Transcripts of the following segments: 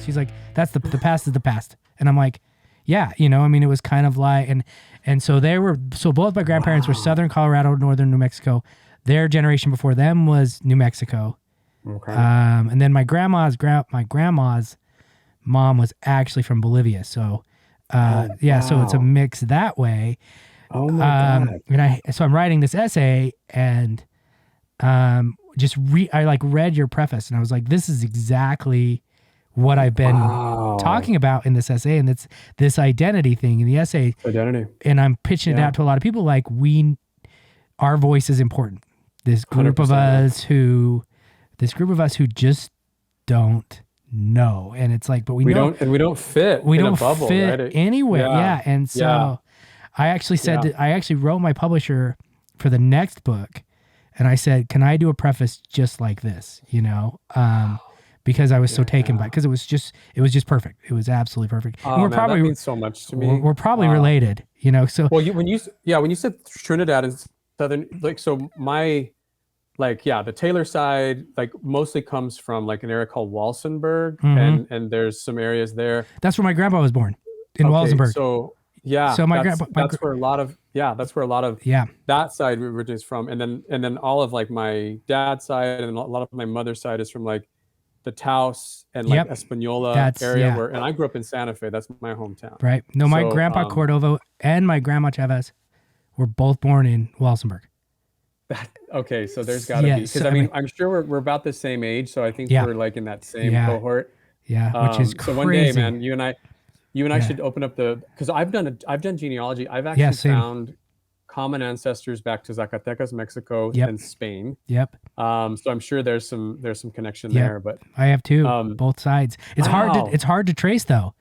She's like, that's the past is the past. And I'm like, yeah, you know, I mean, it was kind of like, and so both my grandparents were Southern Colorado, Northern New Mexico. Their generation before them was New Mexico. Okay. And then my grandma's mom was actually from Bolivia. So, so it's a mix that way. Oh my God. And so I'm writing this essay and, I read your preface and I was like, this is exactly what I've been talking about in this essay. And it's this identity thing in the essay. Identity. And I'm pitching it out to a lot of people. Like our voice is important. This group of us who just don't know. And it's like, but we don't fit. We don't bubble, fit right? anywhere. Yeah. And so I actually said I actually wrote my publisher for the next book. And I said, can I do a preface just like this? You know, because I was so taken by it. Because it was just perfect. It was absolutely perfect. Oh, and we're man, probably that means so much to me. We're probably related, you know. So when you said Trinidad and Southern, like, so my, like, the Taylor side, like, mostly comes from like an area called Walsenburg, and there's some areas there. That's where my grandpa was born, in Walsenburg. So that's where a lot of that side originates from, and then all of like my dad's side and a lot of my mother's side is from like the Taos and like Espanola area where, and I grew up in Santa Fe. That's my hometown. Right. No, my grandpa Cordova and my grandma Chavez were both born in Walsenburg. Okay, so there's got to be, because I mean, I'm sure we're about the same age, so I think we're like in that same cohort. Yeah, which is crazy. So one day, man, you and I should open up because I've done genealogy. I've actually found common ancestors back to Zacatecas, Mexico, and Spain. Yep. So I'm sure there's some connection there, but I have too, both sides. It's hard to trace though.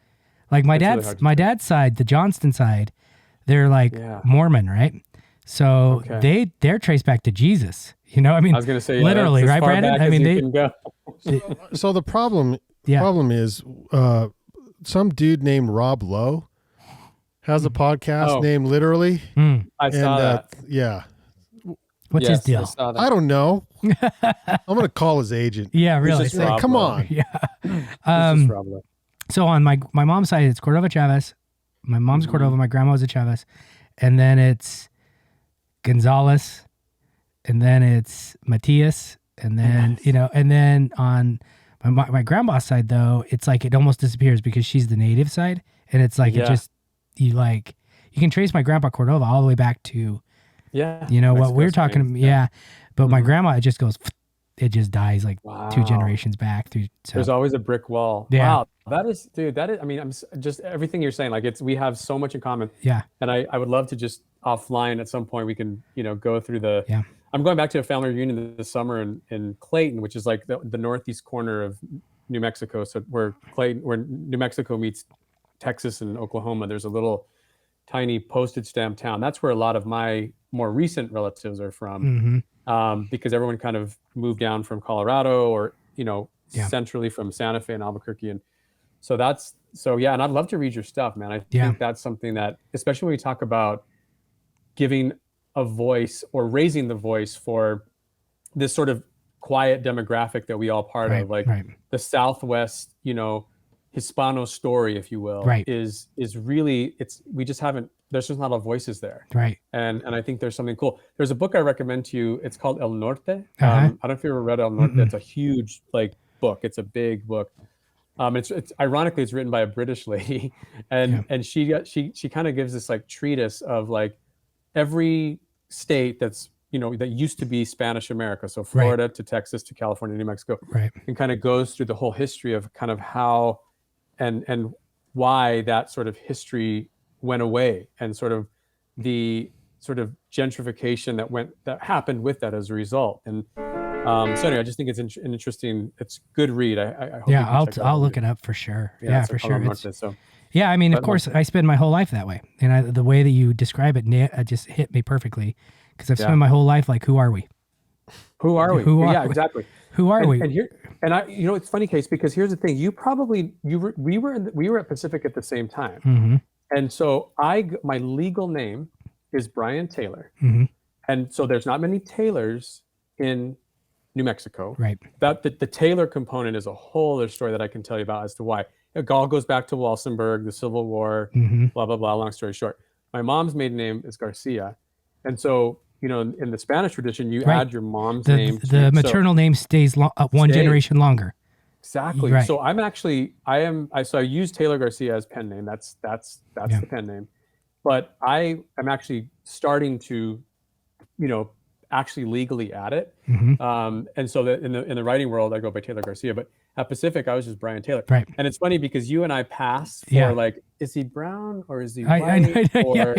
Like my dad's side, the Johnston side, they're like Mormon, right? So they're traced back to Jesus. You know, I mean, I was going to say literally, right, Brandon? I mean, So the problem is some dude named Rob Lowe has a podcast named Literally. I saw that. Yeah. What's his deal? I don't know. I'm going to call his agent. Yeah, really. Say, come on. Yeah. So on my mom's side, it's Cordova Chavez. My mom's Cordova. My grandma was a Chavez. And then it's Gonzalez. And then it's Matias. And then, and then on my grandma's side, though, it's like it almost disappears because she's the native side. And it's like it just, you can trace my grandpa Cordova all the way back to, what we're talking about. Yeah. But my grandma, it just goes, it just dies like 2 generations back. There's always a brick wall. Yeah. Wow. I mean, I'm just everything you're saying, like we have so much in common. Yeah. And I would love to just offline at some point, we can, go through I'm going back to a family reunion this summer in Clayton, which is like the northeast corner of New Mexico. So where New Mexico meets Texas and Oklahoma, there's a little tiny postage stamp town. That's where a lot of my more recent relatives are from, because everyone kind of moved down from Colorado or, centrally from Santa Fe and Albuquerque. And so and I'd love to read your stuff, man. I think that's something that, especially when we talk about giving a voice or raising the voice for this sort of quiet demographic that we all part of, like the Southwest, Hispano story, if you will, is really, there's just not a lot of voices there. Right. And I think there's something cool. There's a book I recommend to you. It's called El Norte. I don't know if you ever read El Norte. It's a huge book. It's a big book. It's ironically, it's written by a British lady, and she kind of gives this treatise of every state that's that used to be Spanish America, so Florida to Texas to California, New Mexico, and kind of goes through the whole history of kind of how and why that sort of history went away, and sort of the sort of gentrification that happened with that as a result. And so anyway, I just think it's an interesting, it's good read. I hope I'll look it up for sure. Yeah, for sure. Norte, yeah, I mean, of course, I spend my whole life that way, and the way that you describe it just hit me perfectly, because I've spent my whole life who are we? Who are we? Exactly. Who are we? And I, it's funny, Case, because here's the thing: we were at Pacific at the same time, and so my legal name is Brian Taylor, and so there's not many Taylors in New Mexico. Right. That the Taylor component is a whole other story that I can tell you about as to why. It all goes back to Walsenburg, the Civil War, blah, blah, blah. Long story short. My mom's maiden name is Garcia. And so, you know, in the Spanish tradition, you add your mom's name. The maternal name stays one generation longer. Exactly. Right. So I use Taylor Garcia as pen name. That's the pen name. But I am actually starting to, you know, actually legally add it. And so that in the writing world, I go by Taylor Garcia, but at Pacific, I was just Brian Taylor. Right. And it's funny because you and I pass for like, is he brown or is he white? Or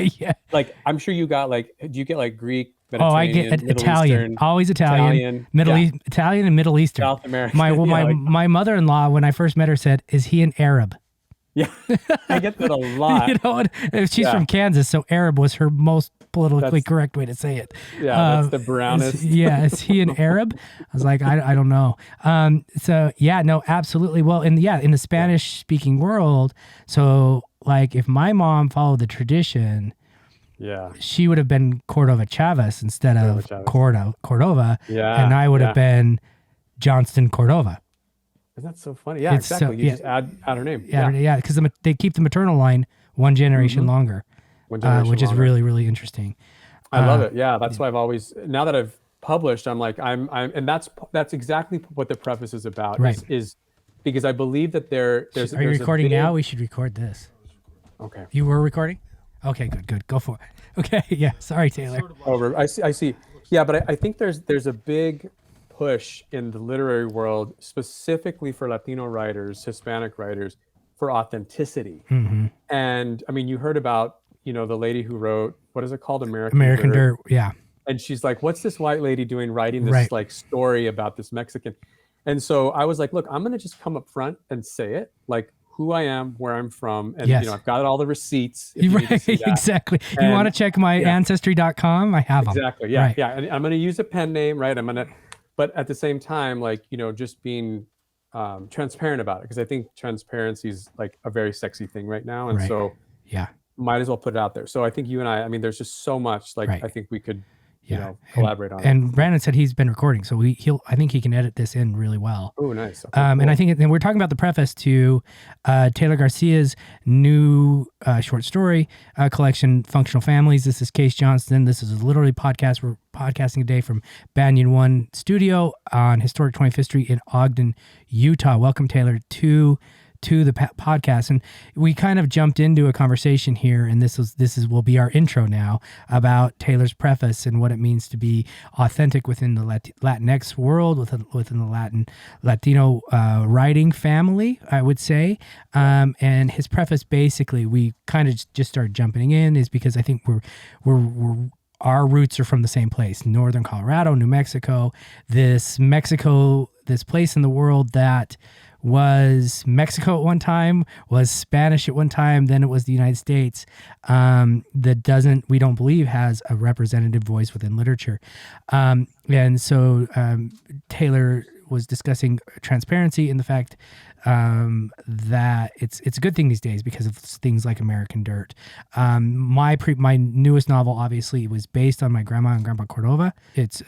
like, I'm sure you got like, do you get like Greek, Mediterranean, I get Italian, Eastern, always Italian, Italian and Middle Eastern. South American. My mother-in-law, when I first met her, said, "Is he an Arab?" Yeah, I get that a lot. You know, she's from Kansas, so Arab was her most politically correct way to say it. Yeah, that's the brownest. Is he an Arab? I was like, I don't know. So yeah, no, absolutely. Well, in the Spanish-speaking world, so like if my mom followed the tradition, she would have been Cordova Chavez instead of Cordova. Yeah, and I would have been Johnston Cordova. Isn't that so funny? Yeah, exactly. You just add her name. Yeah, because they keep the maternal line one generation longer, which is really, really interesting. I love it. Yeah, that's why I've always, now that I've published, I'm like, and that's exactly what the preface is about. Right. Is because I believe that there's. Are you recording now? We should record this. Okay. You were recording? Okay, good. Go for it. Okay, yeah. Sorry, Taylor. Over. I see. Yeah, but I think there's a big push in the literary world, specifically for Latino writers, Hispanic writers, for authenticity. And I mean, you heard about, you know, the lady who wrote, what is it called? American Dirt. Yeah. And she's like, what's this white lady doing writing this like story about this Mexican? And so I was like, look, I'm going to just come up front and say it, like who I am, where I'm from. And, you know, I've got all the receipts. Exactly. And, you want to check my ancestry.com? I have them. Exactly. Yeah. Yeah. And I'm going to use a pen name, right? But at the same time, like, you know, just being transparent about it, because I think transparency is like a very sexy thing right now. And so might as well put it out there. So I think you and I mean, there's just so much like I think we could, you know, collaborate on it. And Brandon said he's been recording, so I think he can edit this in really well. Oh, nice. Okay, cool. And I think we're talking about the preface to Taylor Garcia's new short story collection, Functional Families. This is Case Johnston. This is a literally podcast. We're podcasting today from Banyan 1 Studio on historic 25th Street in Ogden, Utah. Welcome, Taylor, to the podcast. And we kind of jumped into a conversation here, and this will be our intro now, about Taylor's preface and what it means to be authentic within the Latinx world, within the Latino writing family, I would say. And his preface, basically, we kind of just started jumping in, is because I think our roots are from the same place, northern Colorado, New Mexico, this place in the world that was Mexico at one time, was Spanish at one time, then it was the United States, that we don't believe has a representative voice within literature. And so Taylor was discussing transparency and the fact that it's a good thing these days because of things like American Dirt. My newest novel, obviously, was based on my grandma and grandpa Cordova. It's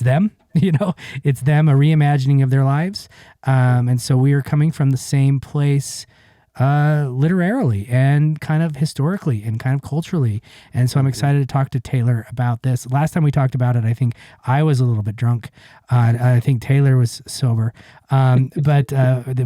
them, you know, it's them, a reimagining of their lives. And so we are coming from the same place, literarily and kind of historically and kind of culturally. And so I'm excited to talk to Taylor about this. Last time we talked about it, I think I was a little bit drunk. I think Taylor was sober. But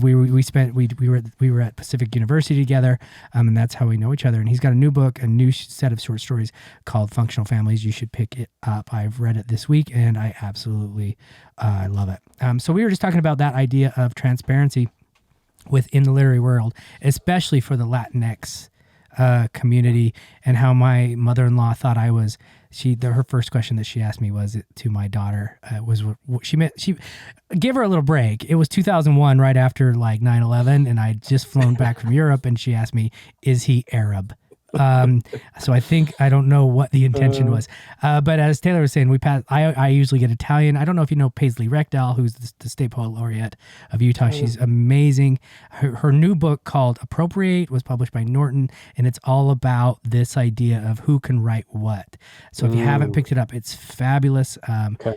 we were at Pacific University together, and that's how we know each other. And he's got a new book, a new set of short stories called Functional Families. You should pick it up. I've read it this week, and I absolutely love it. So we were just talking about that idea of transparency within the literary world, especially for the Latinx community, and how my mother-in-law thought I was. Her first question that she asked me was to my daughter was she gave her a little break. It was 2001, right after like 9/11, and I'd just flown back from Europe, and she asked me, "Is he Arab?" So I don't know what the intention was. But as Taylor was saying, I usually get Italian. I don't know if you know Paisley Rechdal, who's the state poet laureate of Utah. She's amazing. Her new book called Appropriate was published by Norte, and it's all about this idea of who can write what. So if you haven't picked it up, it's fabulous.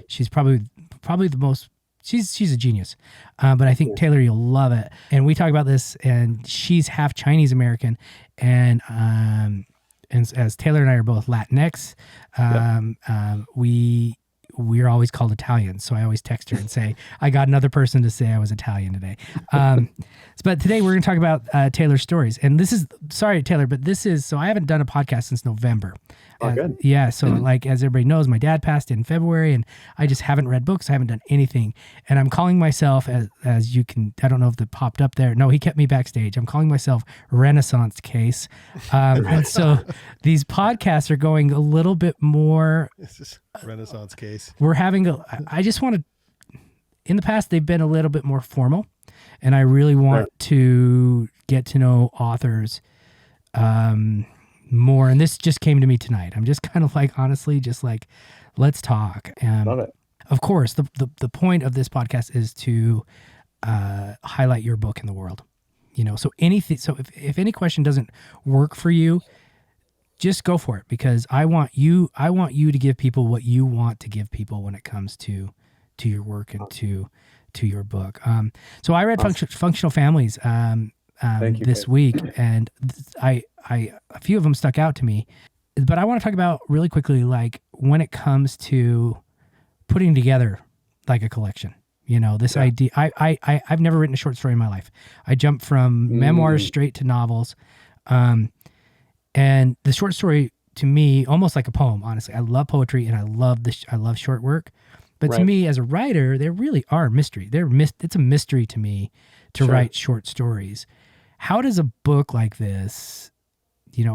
She's probably probably the most. She's a genius, but I think Taylor, you'll love it. And we talk about this, and she's half Chinese American, and as Taylor and I are both Latinx, we're always called Italians. So I always text her and say, I got another person to say I was Italian today. But today we're going to talk about Taylor's stories. And this is, sorry, Taylor, but this is, so I haven't done a podcast since November. Good. Yeah. So like, as everybody knows, my dad passed in February, and I just haven't read books. I haven't done anything. And I'm calling myself, as you can, I don't know if it popped up there. No, he kept me backstage. I'm calling myself Renaissance Case. And so these podcasts are going a little bit more. This is Renaissance Case. We're having I just want to, in the past, they've been a little bit more formal, and I really want to get to know authors more. And this just came to me tonight. I'm just kind of like, honestly, just like, let's talk. Love it. Of course, the point of this podcast is to highlight your book in the world. So anything. So if any question doesn't work for you, just go for it, because I want you to give people what you want to give people when it comes to your work and to your book. So I read Functional Families this week, and a few of them stuck out to me. But I want to talk about really quickly, like when it comes to putting together like a collection. This idea. I've never written a short story in my life. I jumped from memoirs straight to novels. And the short story, to me, almost like a poem, honestly. I love poetry, and I love short work. But to me, as a writer, there really are mystery. It's a mystery to me to write short stories. How does a book like this,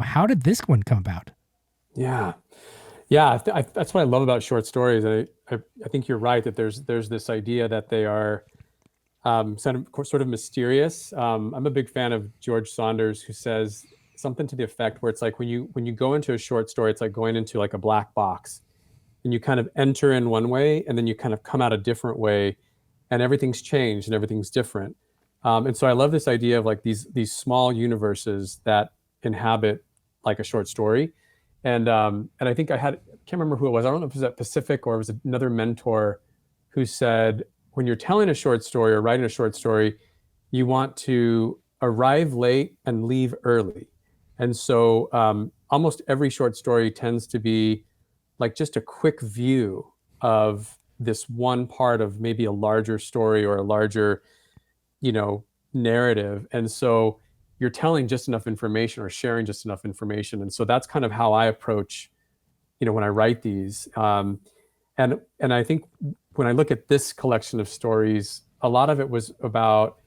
how did this one come about? Yeah. That's what I love about short stories. I think you're right that there's this idea that they are sort of mysterious. I'm a big fan of George Saunders, who says something to the effect where it's like when you go into a short story, it's like going into like a black box, and you kind of enter in one way, and then you kind of come out a different way, and everything's changed and everything's different. And so I love this idea of like these small universes that inhabit like a short story. And I think I can't remember who it was. I don't know if it was at Pacific or it was another mentor who said, when you're telling a short story or writing a short story, you want to arrive late and leave early. And so almost every short story tends to be like just a quick view of this one part of maybe a larger story or a larger, narrative. And so you're telling just enough information or sharing just enough information. And so that's kind of how I approach, when I write these. And I think when I look at this collection of stories, a lot of it was about,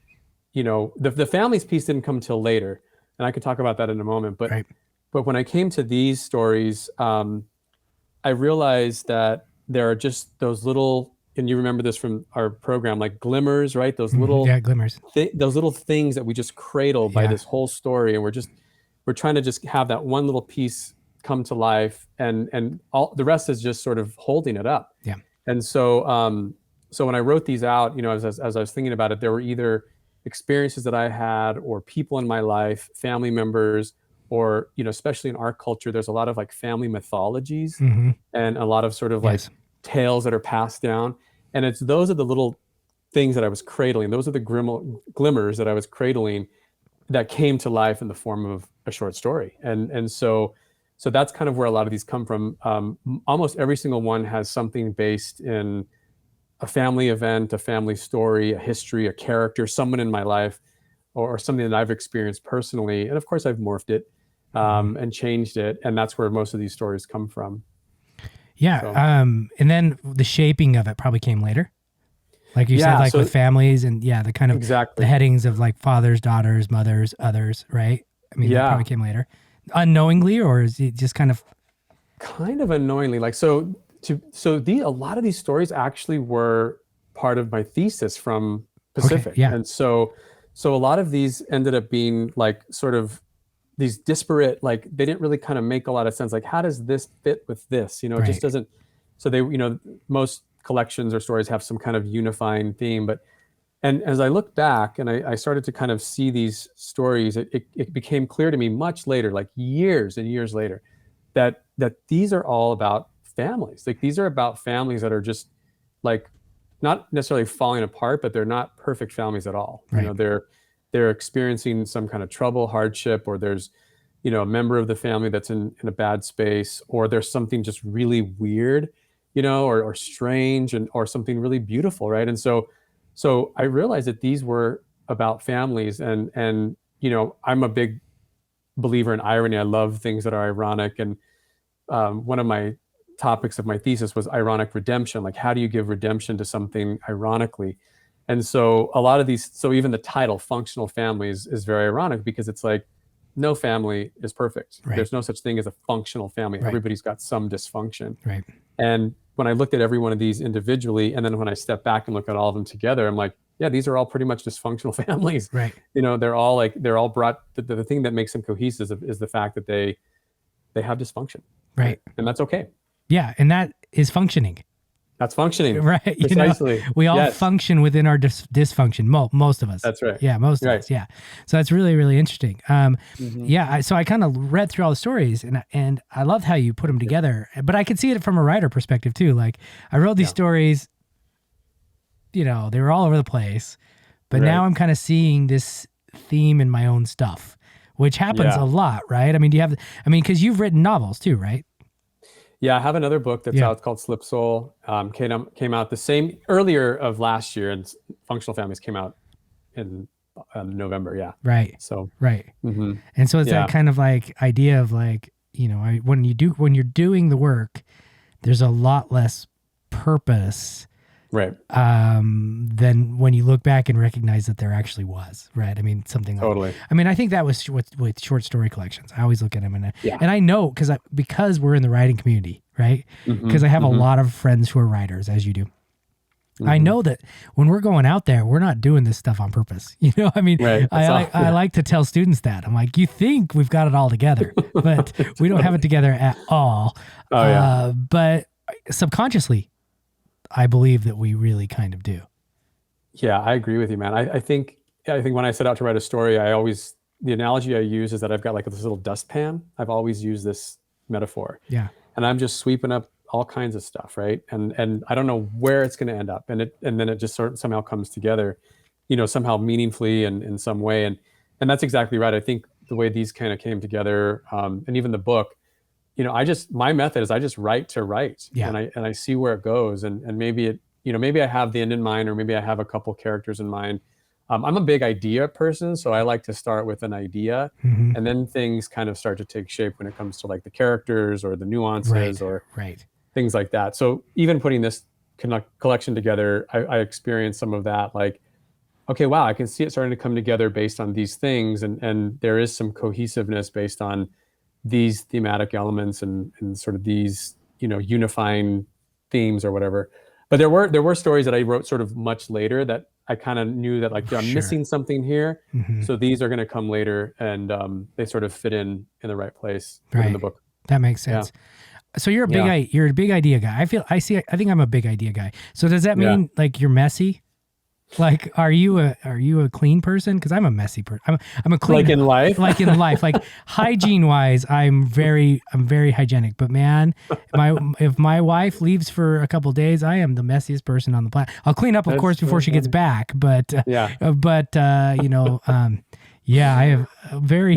the families piece didn't come till later. And I could talk about that in a moment. But when I came to these stories, I realized that there are just those little, and you remember this from our program, like glimmers, right? Those little glimmers. Those little things that we just cradle by this whole story, and we're trying to just have that one little piece come to life, and all the rest is just sort of holding it up. Yeah. And so so when I wrote these out, as I was thinking about it, there were either experiences that I had or people in my life, family members, or especially in our culture, there's a lot of like family mythologies and a lot of sort of like tales that are passed down. And those are the little things that I was cradling. Those are the glimmers that I was cradling that came to life in the form of a short story. And so that's kind of where a lot of these come from. Almost every single one has something based in a family event, a family story, a history, a character, someone in my life, or something that I've experienced personally. And of course I've morphed it and changed it. And that's where most of these stories come from. Yeah. So. And then the shaping of it probably came later. Like you said, like with families and the kind of the headings of like fathers, daughters, mothers, others, right? I mean, that probably came later. Unknowingly, or is it just kind of unknowingly? Like, a lot of these stories actually were part of my thesis from Pacific. Okay, yeah. And so a lot of these ended up being like sort of these disparate, like they didn't really kind of make a lot of sense. Like, how does this fit with this? It just doesn't. So they, most collections or stories have some kind of unifying theme, and as I look back and I started to kind of see these stories, it became clear to me much later, like years and years later, that these are all about families. Like these are about families that are just like not necessarily falling apart, but they're not perfect families at all. Right. You know, they're experiencing some kind of trouble, hardship, or there's, you know, a member of the family that's in a bad space, or there's something just really weird, you know, or strange, or something really beautiful, right? And so I realized that these were about families, and you know, I'm a big believer in irony. I love things that are ironic, and one of my topics of my thesis was ironic redemption. Like, how do you give redemption to something ironically? And so a lot of these, so even the title, Functional Families, is very ironic, because it's like, no family is perfect. Right. There's no such thing as a functional family. Right. Everybody's got some dysfunction. Right. And when I looked at every one of these individually, and then when I step back and look at all of them together, I'm like, yeah, these are all pretty much dysfunctional families. Right. You know, they're all brought, the thing that makes them cohesive is the fact that they have dysfunction. Right. And that's okay. Yeah. And that is functioning. That's functioning. Right. Precisely. You know, we all function within our dysfunction. Most of us. That's right. Yeah. Most of us. Yeah. So that's really, really interesting. Yeah. So I kind of read through all the stories, and I love how you put them together, but I could see it from a writer perspective too. Like, I wrote these stories, you know, they were all over the place, but now I'm kind of seeing this theme in my own stuff, which happens a lot, right? I mean, because you've written novels too, right? Yeah, I have another book that's out called Slip Soul. Came out the same earlier of last year, and Functional Families came out in November. Yeah. Right. So. Right. Mm-hmm. And so it's that kind of like idea of like, you know, when you're doing the work, there's a lot less purpose. Right. Than when you look back and recognize that there actually was, right? I mean, something totally. Like, I mean, I think that was with short story collections. I always look at them and I know because we're in the writing community, right? Because I have a lot of friends who are writers, as you do. I know that when we're going out there, we're not doing this stuff on purpose. You know, I mean, I like to tell students that. I'm like, you think we've got it all together, but we don't have it together at all. But subconsciously, I believe that we really kind of do. Yeah, I agree with you, man. I think when I set out to write a story, the analogy I use is that I've got like this little dustpan. I've always used this metaphor. Yeah. And I'm just sweeping up all kinds of stuff, right? And I don't know where it's going to end up, and then it just somehow comes together, you know, somehow meaningfully and in some way. And that's exactly right. I think the way these kind of came together, and even the book, you know, my method is I just write to write, and I see where it goes, and maybe it, you know, maybe I have the end in mind, or maybe I have a couple characters in mind. I'm a big idea person, so I like to start with an idea, and then things kind of start to take shape when it comes to like the characters or the nuances or things like that. So even putting this collection together, I experienced some of that, like, okay, wow, I can see it starting to come together based on these things, and there is some cohesiveness based on these thematic elements and sort of these, you know, unifying themes or whatever. But there were stories that I wrote sort of much later that I kind of knew that like I'm missing something here. So these are going to come later, and they sort of fit in the right place in the book. That makes sense. Yeah. So you're a big idea guy. I think I'm a big idea guy. So does that mean like you're messy? Like, are you a clean person? Because I'm a messy person. I'm a clean. Like in life? Like in life. Like hygiene wise, I'm very hygienic. But man, if my wife leaves for a couple of days, I am the messiest person on the planet. I'll clean up, of course, before she gets back. But you know, I have very.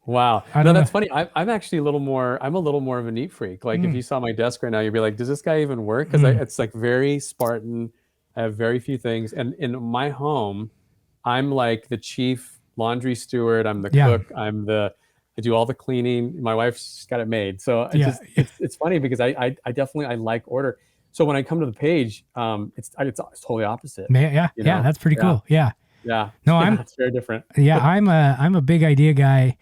Wow. No, that's funny. I'm actually a little more of a neat freak. Like if you saw my desk right now, you'd be like, does this guy even work? Because it's like very Spartan. I have very few things. And in my home, I'm like the chief laundry steward. I'm the cook. I do all the cleaning. My wife's got it made. So it's funny because I definitely like order. So when I come to the page, it's totally opposite. Yeah. That's pretty cool. Yeah. Yeah. No, it's very different. Yeah. I'm a big idea guy.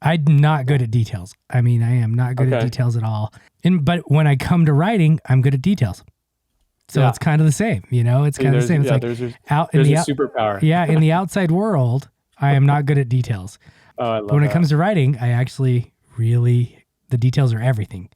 I'm not good at details. I mean, I am not good at details at all. But when I come to writing, I'm good at details. So it's kind of the same, you know, it's kind of the same. It's like there's a superpower. Yeah. In the outside world, I am not good at details. Oh, I love but when it comes to writing, I actually the details are everything.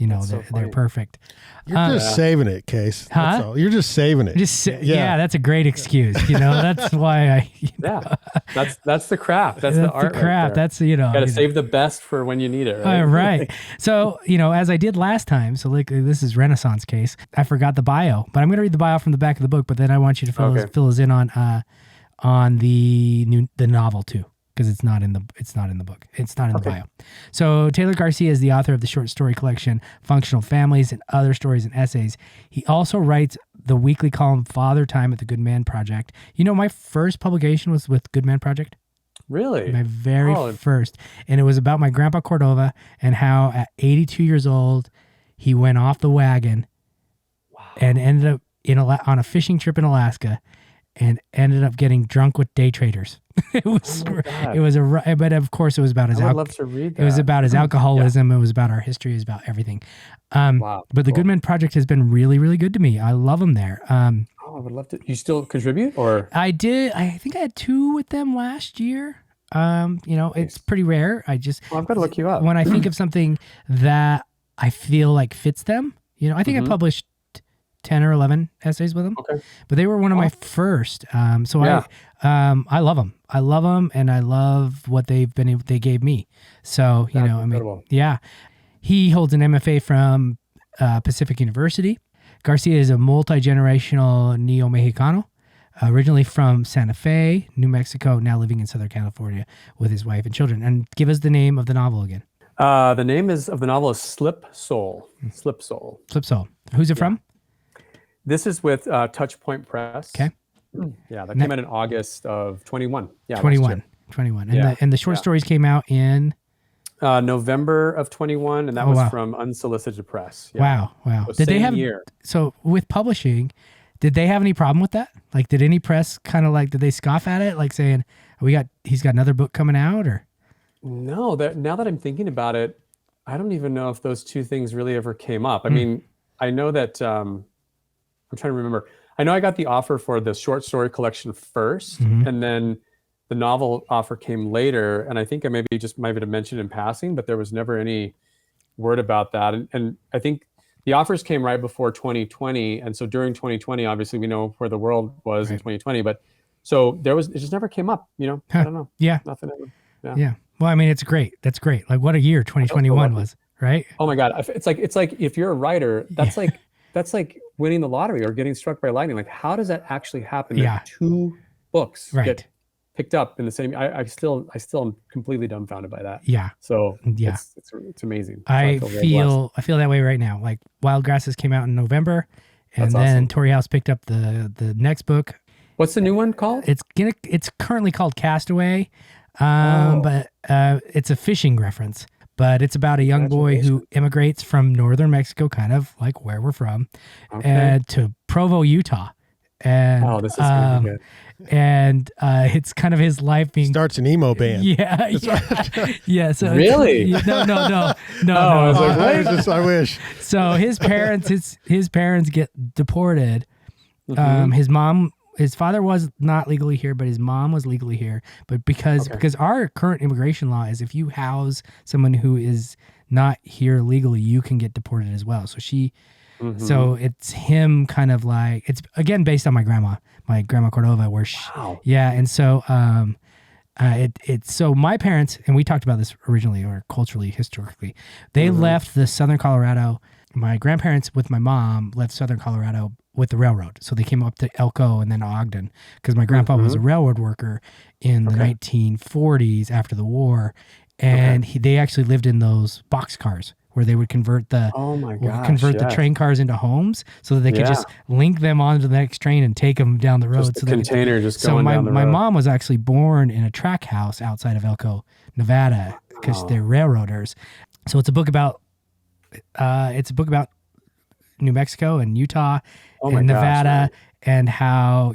You know, they're perfect. You're just saving it, Case. Huh? That's all. You're just saving it. Yeah, that's a great excuse. You know, that's why that's the craft. That's the art. The craft. Right, that's, you know. Got to save the best for when you need it, right? Right. So, you know, as I did last time, so like this is Renaissance Case. I forgot the bio, but I'm going to read the bio from the back of the book, but then I want you to fill us in on the novel too. Because it's not in the book. It's not in the bio. So Taylor Garcia is the author of the short story collection Functional Families and Other Stories and Essays. He also writes the weekly column Father Time at the Good Man Project. You know, my first publication was with Good Man Project. Really? My very first. And it was about my grandpa Cordova and how at 82 years old, he went off the wagon and ended up on a fishing trip in Alaska and ended up getting drunk with day traders. But of course it was about his. I would love to read that. It was about his alcoholism. Yeah. It was about our history. It was about everything. But the Good Men Project has been really, really good to me. I love them there. I would love to. You still contribute, or I did. I think I had 2 with them last year. You know, it's pretty rare. I've got to look you up when I think of something that I feel like fits them. You know, I think I published 10 or 11 essays with them, but they were one of my first. I love them. I love them, and I love what they gave me. So, you know, incredible. He holds an MFA from Pacific University. Garcia is a multi-generational Neomexicano, originally from Santa Fe, New Mexico, now living in Southern California with his wife and children. And give us the name of the novel again. The name of the novel is Slip Soul. Slip Soul. Slip Soul. Who's it from? This is with Touchpoint Press. Okay. Yeah, that came out in August of 21. Yeah, 21. And the short stories came out in November of 21, and that was from Unsolicited Press. Yeah. Wow. So so with publishing, did they have any problem with that? Like, did any press kind of did they scoff at it, like saying he's got another book coming out, or? No, now that I'm thinking about it, I don't even know if those two things really ever came up. I mean, I know that I'm trying to remember. I know I got the offer for the short story collection first, and then the novel offer came later. And I think I might have mentioned in passing, but there was never any word about that. And I think the offers came right before 2020. And so during 2020, obviously we know where the world was in 2020, but so it just never came up, you know? I don't know. Yeah. Nothing ever. Yeah. Well, I mean, it's great. That's great. Like, what a year 2021 was, right? Oh my God. It's like if you're a writer, that's like winning the lottery or getting struck by lightning. Like, how does that actually happen? Yeah. 2 books get picked up in the same. I still am completely dumbfounded by that. Yeah. So it's amazing. I feel that way right now. Like, Wild Grasses came out in November, and then Torrey House picked up the next book. What's the new one called? It's currently called Castaway, but it's a fishing reference. But it's about a young boy who immigrates from northern Mexico, kind of like where we're from, to Provo, Utah. And this is gonna be good. And it's kind of his life being starts an emo band. Yeah. So really? No. I was like, I wish. So his parents get deported. His father was not legally here, but his mom was legally here. But because our current immigration law is if you house someone who is not here legally, you can get deported as well. So so it's him kind of like, it's again based on my grandma Cordova, where and so so my parents, and we talked about this originally or culturally, historically, they left the southern Colorado. My grandparents with my mom left southern Colorado with the railroad. So they came up to Elko and then Ogden because my grandpa was a railroad worker in the 1940s after the war. And they actually lived in those boxcars where they would convert the train cars into homes so that they could just link them onto the next train and take them down the road. Just going down the road. My mom was actually born in a track house outside of Elko, Nevada, because they're railroaders. So it's a book about New Mexico and Utah and Nevada and how,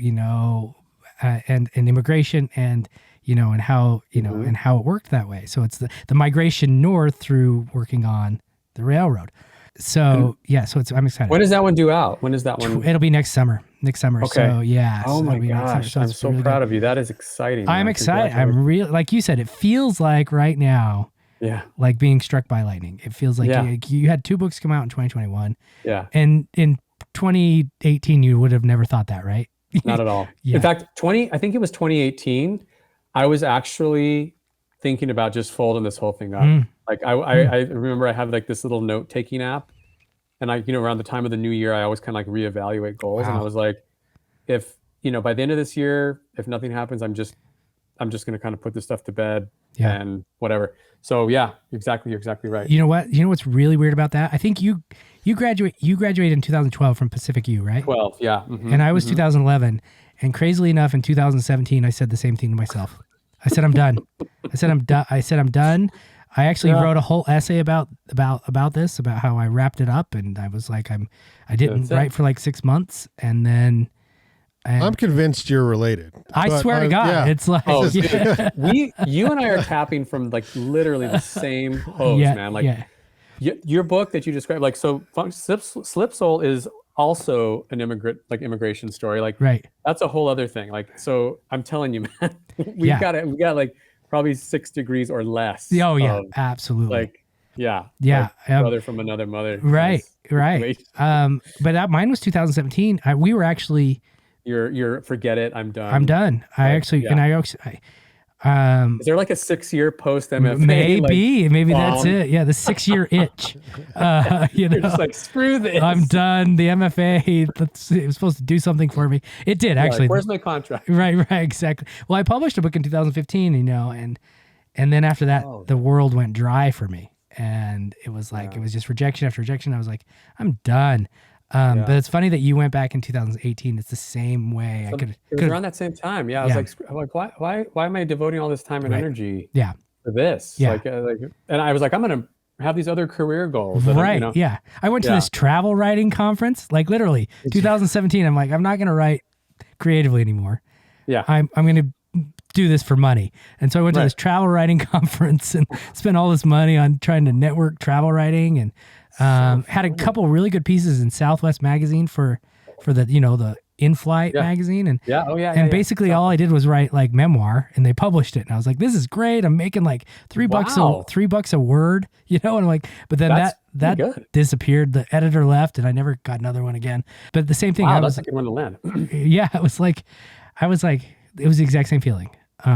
and immigration and, and how, and how it worked that way. So it's the migration north through working on the railroad. So, I'm excited. When does that one due out? When is that one? It'll be next summer. Okay. So, Oh my gosh. So I'm so proud of you. That is exciting. I'm excited. I'm really, like you said, it feels like right now like being struck by lightning. It feels like you had 2 books come out in 2021. Yeah. And in 2018, you would have never thought that, right? Not at all. In fact, I think it was 2018. I was actually thinking about just folding this whole thing up. Like I remember I have like this little note taking app, and I, around the time of the new year, I always kind of like reevaluate goals. And I was like, if, by the end of this year, if nothing happens, I'm just going to kind of put this stuff to bed and whatever. So yeah, exactly. You're exactly right. You know what? You know what's really weird about that? I think you graduated in 2012 from Pacific U, right? 12, yeah. Mm-hmm, and I was 2011. And crazily enough, in 2017, I said the same thing to myself. I said, I'm done. I said, I'm done. I actually wrote a whole essay about this, about how I wrapped it up. And I was like, I didn't write for like 6 months. And then I'm convinced you're related. I swear to God, it's like you and I are tapping from like literally the same hose, man. Like your book that you described, like, so Slip Soul is also an immigration story. Like, that's a whole other thing. Like, so I'm telling you, man, we got like probably 6 degrees or less. Oh yeah, absolutely. Like, like brother from another mother. Right. But mine was 2017. We were actually. You're forget it. I'm done. Is there like a 6-year post MFA? Maybe that's it. Yeah, the 6-year itch. You're just like, screw this. I'm done. The MFA. It was supposed to do something for me. It did actually. Like, where's my contract? Right, exactly. Well, I published a book in 2015, and then after that, the world went dry for me, and it was like it was just rejection after rejection. I was like, I'm done. But it's funny that you went back in 2018. It's the same way. It was around that same time. Yeah, I was like, why am I devoting all this time and energy? For this. Yeah. And I was like, I'm gonna have these other career goals. Yeah. I went to this travel writing conference. Like literally, 2017. I'm like, I'm not gonna write creatively anymore. Yeah. I'm gonna do this for money. And so I went to this travel writing conference and spent all this money on trying to network travel writing, and had a couple really good pieces in Southwest magazine for the the in-flight magazine, and basically all I did was write like memoir, and they published it, and I was like, this is great. I'm making like $3 a word, and I'm like, but then that disappeared. The editor left, and I never got another one again. But the same thing. That's a good one to land. It was like it was the exact same feeling.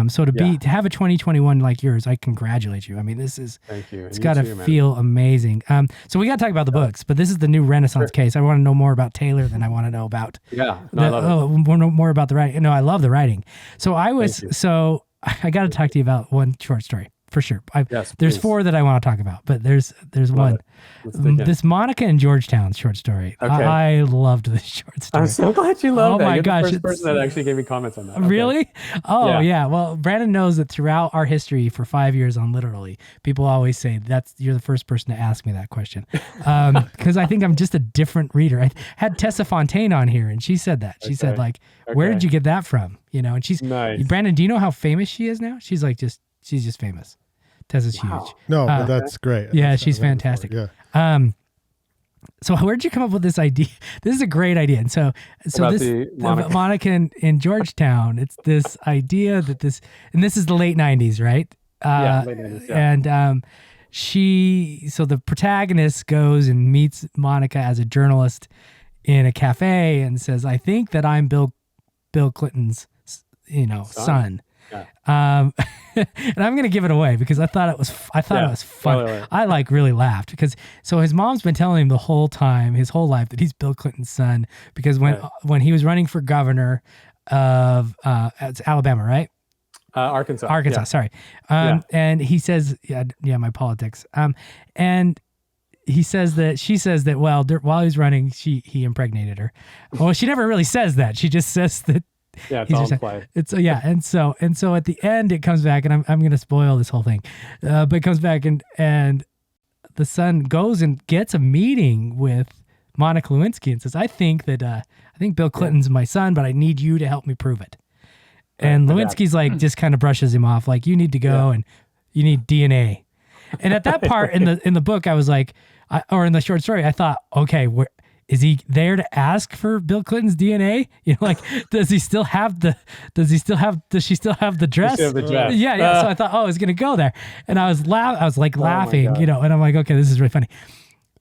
So to have a 2021 like yours, I congratulate you. I mean, thank you. It's got to feel amazing. So we got to talk about the books, but this is the new Renaissance case. I want to know more about Taylor than I want to know about. I love it. More about the writing. No, I love the writing. So I got to talk to you about one short story for sure. There's 4 that I want to talk about, but there's one. This Monica in Georgetown short story. Okay. I loved this short story. I'm so glad you loved it. Oh my gosh. You're the first person that actually gave me comments on that. Okay. Really? Oh yeah. Well, Brandon knows that throughout our history for 5 years on Literally, people always say you're the first person to ask me that question. Because I think I'm just a different reader. I had Tessa Fontaine on here, and she said that. She said like, where did you get that from? And she's nice. Brandon, do you know how famous she is now? She's like she's just famous. Tessa's huge. No, but that's great. Yeah, she's fantastic. Yeah. So where'd you come up with this idea? This is a great idea. And so this Monica in Georgetown, it's this idea that this is the late 90s, right? Late 90s, yeah. And so the protagonist goes and meets Monica as a journalist in a cafe and says, I think that I'm Bill Clinton's, son. Yeah. And I'm going to give it away because I thought it was fun. Totally. I really laughed because his mom's been telling him the whole time, his whole life, that he's Bill Clinton's son, because when he was running for governor of it's Alabama, right? Arkansas. Sorry. And he says, my politics. And she says that while he was running, he impregnated her. Well, she never really says that. She just says that. Yeah, it's all implied. And so at the end it comes back, and I'm going to spoil this whole thing, but it comes back and the son goes and gets a meeting with Monica Lewinsky and says, I think Bill Clinton's my son, but I need you to help me prove it. And Lewinsky's like just kind of brushes him off, like, you need to go and you need DNA. And at that part in the book, I was like, or in the short story, I thought, okay, is he there to ask for Bill Clinton's DNA? You know, like, does she still have the dress? Does she have the dress? Yeah. So I thought, oh, it's going to go there. And I was laughing, you know, and I'm like, okay, this is really funny.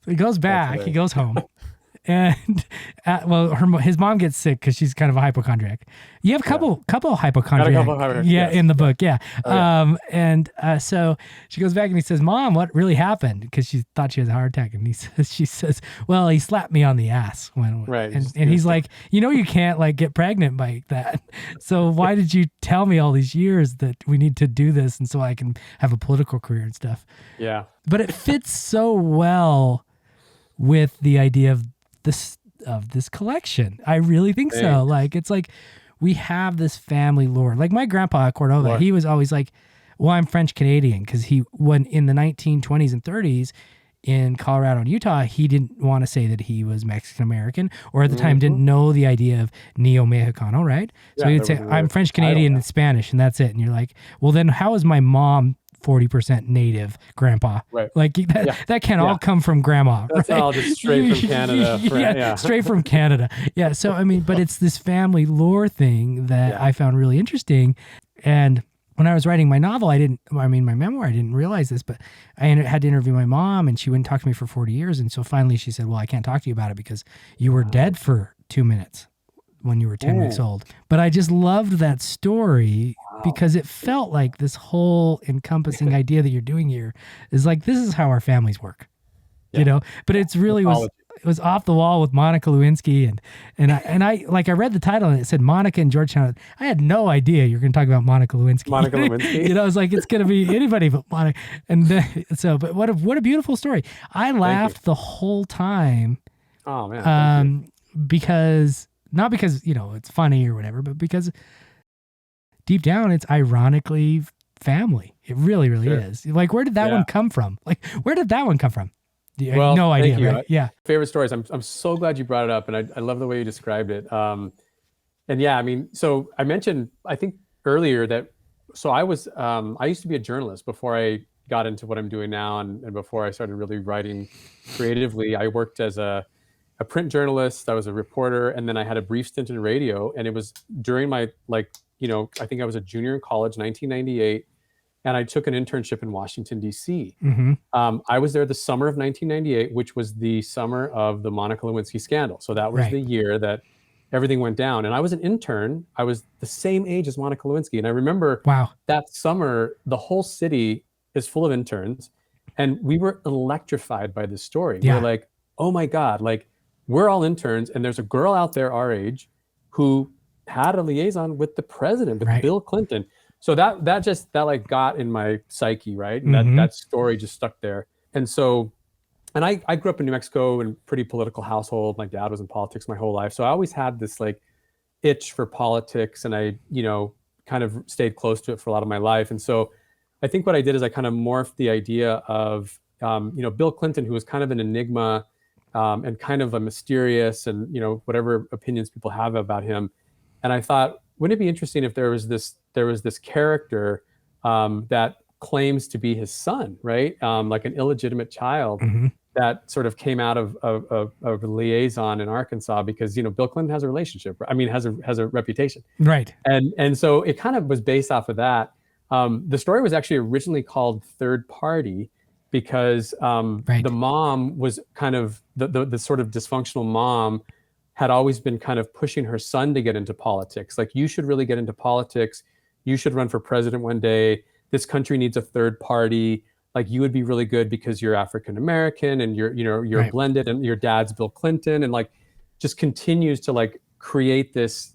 So he goes back, he goes home. And his mom gets sick because she's kind of a hypochondriac. You have a couple hypochondriacs, in the book, yeah. So she goes back and he says, "Mom, what really happened?" Because she thought she has a heart attack, and she says, "Well, he slapped me on the ass when." Right. And he's like, "You know, you can't like get pregnant by that. So why did you tell me all these years that we need to do this, and so I can have a political career and stuff?" Yeah. But it fits so well with the idea of this collection. I really think so. Like, it's like we have this family lore. Like my grandpa Cordova, he was always like, well, I'm French Canadian, because when in the 1920s and 30s in Colorado and Utah, he didn't want to say that he was Mexican American, or at the time didn't know the idea of Neomexicano, right? So he'd say, I'm French Canadian and Spanish, and that's it. And you're like, well, then how is my mom 40% native, grandpa? Right. Like that can't all come from grandma. That's all just straight from Canada. Straight from Canada. Yeah. So, I mean, but it's this family lore thing that I found really interesting. And when I was writing my novel, my memoir, I didn't realize this, but I had to interview my mom, and she wouldn't talk to me for 40 years. And so finally she said, well, I can't talk to you about it because you were dead for 2 minutes when you were 10 weeks old. But I just loved that story because it felt like this whole encompassing idea that you're doing here is like, this is how our families work, you know, but it was off the wall with Monica Lewinsky. And I read the title and it said Monica in Georgetown. I had no idea you're going to talk about Monica Lewinsky. You know, I was like, it's going to be anybody but Monica. And but what a beautiful story. I laughed the whole time. Oh man. Not because, you know, it's funny or whatever, but because deep down it's ironically family. It really, really is. Like, where did that one come from? Like, where did that one come from? Well, no idea, right? Yeah. Favorite stories. I'm so glad you brought it up, and I love the way you described it. And yeah, I mean, so I mentioned, I think earlier that, so I used to be a journalist before I got into what I'm doing now, and before I started really writing creatively. I worked as a print journalist. I was a reporter, and then I had a brief stint in radio. And it was during my, like, you know, I think I was a junior in college, 1998, and I took an internship in Washington, D.C. I was there the summer of 1998, which was the summer of the Monica Lewinsky scandal. So that was the year that everything went down. And I was an intern. I was the same age as Monica Lewinsky. And I remember that summer, the whole city is full of interns, and we were electrified by this story. We were like, oh my God, like, we're all interns, and there's a girl out there our age who had a liaison with the president, with Bill Clinton. So that like got in my psyche, right? And that story just stuck there. And so, and I grew up in New Mexico in a pretty political household. My dad was in politics my whole life. So I always had this like itch for politics, and I, you know, kind of stayed close to it for a lot of my life. And so I think what I did is I kind of morphed the idea of, you know, Bill Clinton, who was kind of an enigma, and kind of a mysterious, and, you know, whatever opinions people have about him. And I thought, wouldn't it be interesting if there was this character that claims to be his son, right? Like an illegitimate child that sort of came out of a liaison in Arkansas, because, you know, Bill Clinton has a relationship. I mean, has a reputation. Right. And so it kind of was based off of that. The story was actually originally called Third Party, because the mom was kind of the sort of dysfunctional mom had always been kind of pushing her son to get into politics. Like, you should really get into politics. You should run for president one day. This country needs a third party. Like, you would be really good because you're African American, and you're blended, and your dad's Bill Clinton, and like just continues to like create this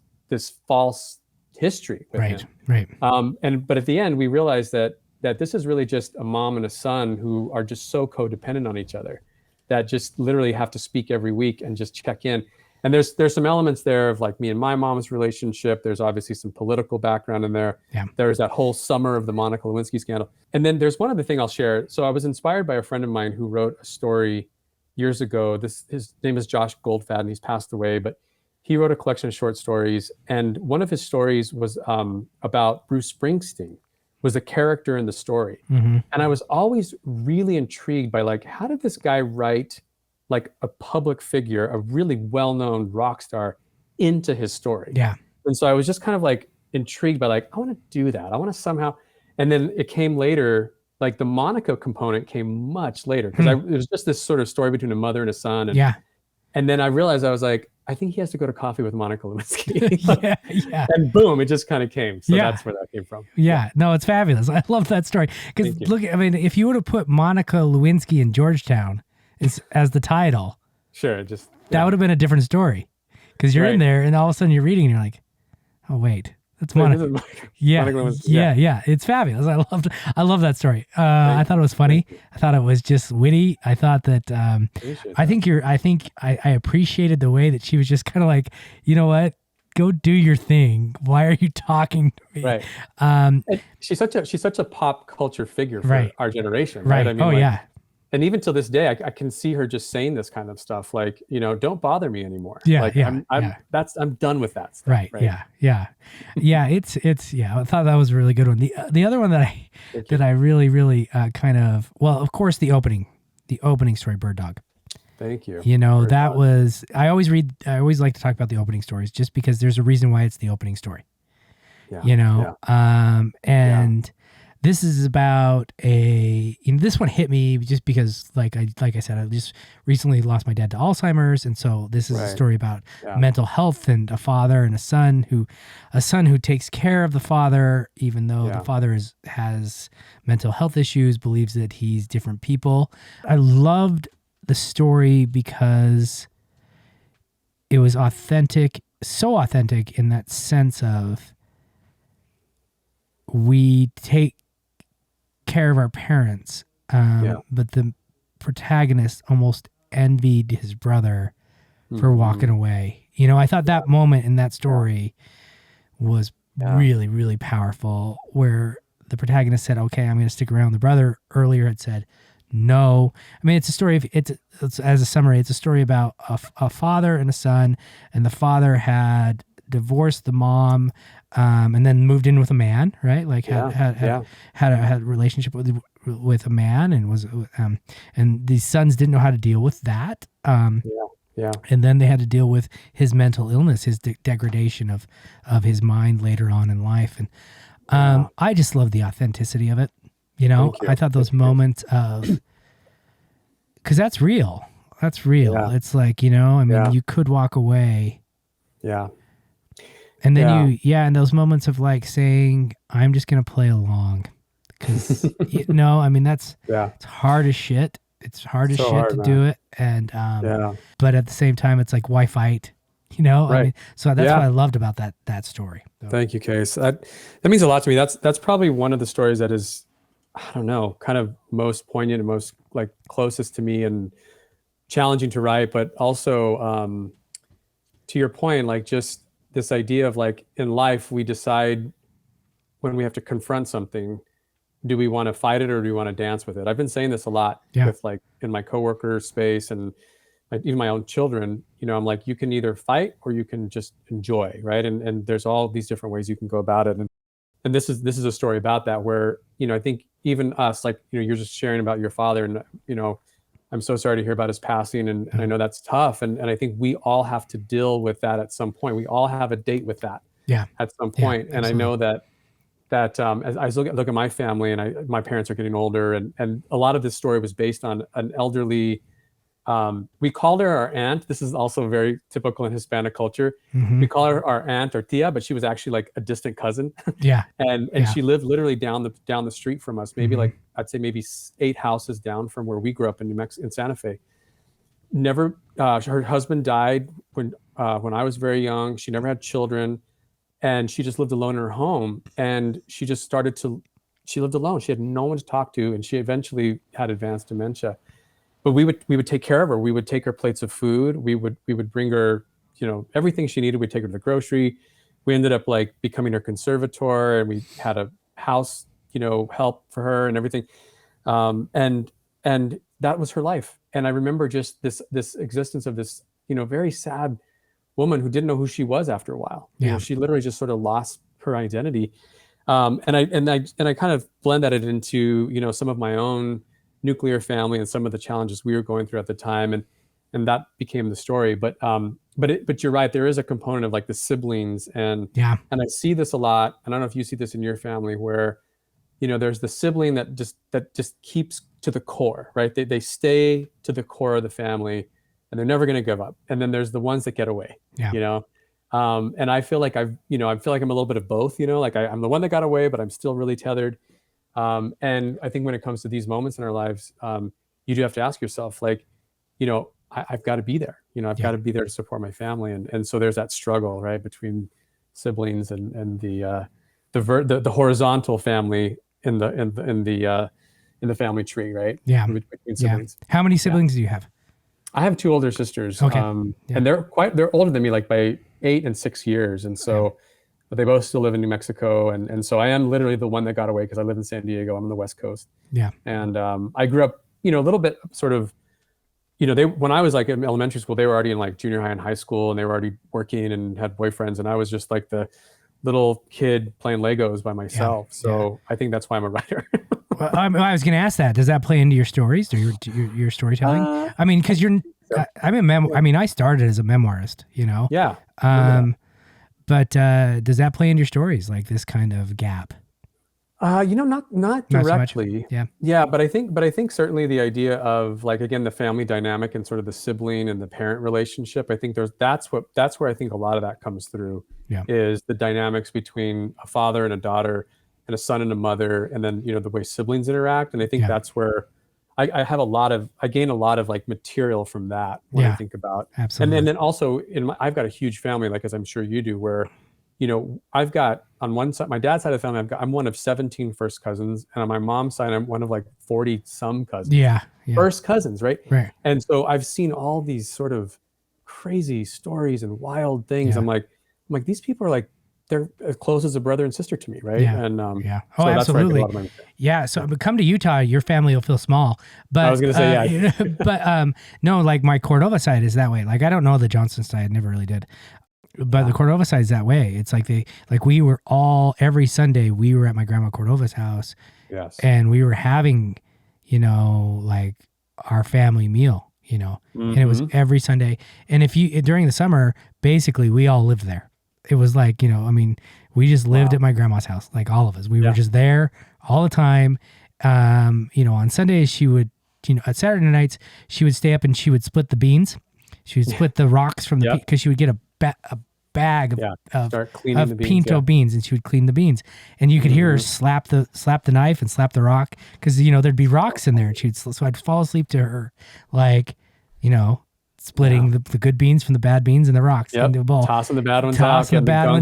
false history with him. But at the end, we realized that this is really just a mom and a son who are just so codependent on each other, that just literally have to speak every week and just check in. And there's some elements there of like me and my mom's relationship. There's obviously some political background in there. There's that whole summer of the Monica Lewinsky scandal. And then there's one other thing I'll share. So I was inspired by a friend of mine who wrote a story years ago. His name is Josh Goldfadden. He's passed away, but he wrote a collection of short stories. And one of his stories was about Bruce Springsteen, was a character in the story. And I was always really intrigued by like, how did this guy write like a public figure, a really well-known rock star, into his story. Yeah. And so I was just kind of like intrigued by like, I want to do that. I want to somehow, and then it came later, like the Monica component came much later, because it was just this sort of story between a mother and a son. And, and then I realized, I was like, I think he has to go to coffee with Monica Lewinsky. Yeah. And boom, it just kind of came. So that's where that came from. Yeah. No, it's fabulous. I love that story. Because look, I mean, if you would have put Monica Lewinsky in Georgetown as the title, sure, that would have been a different story. Because you're in there and all of a sudden you're reading and you're like, oh, wait. That's Monica. Yeah. It's fabulous. I love that story. I thought it was funny. I thought it was just witty. I thought that I appreciated the way that she was just kind of like, you know what? Go do your thing. Why are you talking to me? Right. And she's such a pop culture figure for our generation. Right. I mean, and even to this day, I can see her just saying this kind of stuff, like, you know, don't bother me anymore. I'm done with that stuff. Right. Yeah. It's I thought that was a really good one. The other one that I really kind of, well, of course, the opening story, Bird Dog. Thank you. You know, that was, I always like to talk about the opening stories just because there's a reason why it's the opening story. Yeah. You know, this is about this one hit me just because, like I said, I just recently lost my dad to Alzheimer's, and so this is a story about mental health and a father and a son who takes care of the father, even though the father has mental health issues, believes that he's different people. I loved the story because it was authentic, so authentic in that sense of we take care of our parents, but the protagonist almost envied his brother for walking away. You know, I thought that moment in that story was really, really powerful, where the protagonist said, okay, I'm going to stick around. The brother earlier had said, no. I mean, it's a story of, it's as a summary, it's a story about a father and a son, and the father had divorced the mom, and then moved in with a man, right? Like had a relationship with a man, and was and the sons didn't know how to deal with that. And then they had to deal with his mental illness, his degradation of his mind later on in life, and I just love the authenticity of it. You know, I thought those moments of, because that's real. That's real. Yeah. It's like, you know, I mean, you could walk away. Yeah. And then and those moments of like saying, I'm just going to play along. Because, you know, I mean, it's hard as shit. It's hard as shit to do it. And, but at the same time, it's like, why fight? You know, I mean, so that's what I loved about that story. So. Thank you, Case. That means a lot to me. That's probably one of the stories that is, I don't know, kind of most poignant and most like closest to me and challenging to write, but also to your point, like just this idea of like in life, we decide when we have to confront something, do we want to fight it or do we want to dance with it? I've been saying this a lot with like in my coworker space and even my own children, you know, I'm like, you can either fight or you can just enjoy, right? And there's all these different ways you can go about it. And this is a story about that where, you know, I think even us, like, you know, you're just sharing about your father and, you know, I'm so sorry to hear about his passing. And I know that's tough. And I think we all have to deal with that at some point. We all have a date with that at some point. And I know that as I look at my family and my parents are getting older and a lot of this story was based on an elderly, we called her our aunt. This is also very typical in Hispanic culture. Mm-hmm. We call her our aunt or tia, but she was actually like a distant cousin. And she lived literally down the street from us. Maybe like, I'd say maybe 8 houses down from where we grew up in New Mexico, in Santa Fe. Never, her husband died when I was very young. She never had children and she just lived alone in her home. And she just she lived alone. She had no one to talk to. And she eventually had advanced dementia. But we would take care of her. We would take her plates of food. We would bring her, you know, everything she needed. We'd take her to the grocery. We ended up like becoming her conservator, and we had a house, you know, help for her and everything. And that was her life. And I remember just this existence of this, you know, very sad woman who didn't know who she was after a while. You know, she literally just sort of lost her identity. And I kind of blend that into, you know, some of my own nuclear family and some of the challenges we were going through at the time. And and that became the story. But you're right. There is a component of like the siblings, and I see this a lot. And I don't know if you see this in your family, where, you know, there's the sibling that just keeps to the core, right? They stay to the core of the family, and they're never going to give up. And then there's the ones that get away, you know? And I feel like I feel like I'm a little bit of both, you know, like I'm the one that got away, but I'm still really tethered. And I think when it comes to these moments in our lives, you do have to ask yourself, like, you know, I've got to be there, you know, I've got to be there to support my family. And so there's that struggle, right, between siblings and the horizontal family in the family tree, right? Yeah. Between siblings. How many siblings do you have? I have 2 older sisters. Okay. And they're older than me, like by 8 and 6 years. And so, but they both still live in New Mexico. And so I am literally the one that got away, because I live in San Diego. I'm on the West Coast. Yeah. And I grew up, you know, a little bit sort of, you know, when I was like in elementary school, they were already in like junior high and high school, and they were already working and had boyfriends. And I was just like the little kid playing Legos by myself. So I think that's why I'm a writer. Well, I was going to ask that. Does that play into your stories or your storytelling? I mean, because I started as a memoirist, you know? Yeah. But does that play into your stories, like this kind of gap? You know, not directly. So yeah. But I think certainly the idea of, like, again, the family dynamic and sort of the sibling and the parent relationship. I think that's where I think a lot of that comes through. Yeah. Is the dynamics between a father and a daughter, and a son and a mother, and then, you know, the way siblings interact. And I think that's where I gain a lot of like material from that when I think about. Absolutely. And then also I've got a huge family, like, as I'm sure you do, where, you know, I've got on one side, my dad's side of the family, I'm one of 17 first cousins, and on my mom's side, I'm one of like 40 some cousins. Yeah. First cousins, right? Right. And so I've seen all these sort of crazy stories and wild things. I'm like, these people are like, they're as close as a brother and sister to me, right? Yeah. And Oh, so absolutely. So come to Utah, your family will feel small. But I was gonna say but no, like my Cordova side is that way. Like I don't know the Johnson side, never really did. But the Cordova side is that way. It's like we were every Sunday we were at my grandma Cordova's house. Yes. And we were having, you know, like our family meal, you know, and it was every Sunday. And during the summer, basically we all lived there. It was like, you know, I mean, we just lived at my grandma's house, like all of us. We were just there all the time. You know, on Sundays she would, you know, at Saturday nights she would stay up and she would split the beans. She would split the rocks from the because she would get a bag of pinto beans, and she would clean the beans. And you could hear her slap the knife and slap the rock, because, you know, there'd be rocks in there. And so I'd fall asleep to her, like, you know, splitting the good beans from the bad beans and the rocks into a bowl. Tossing the bad ones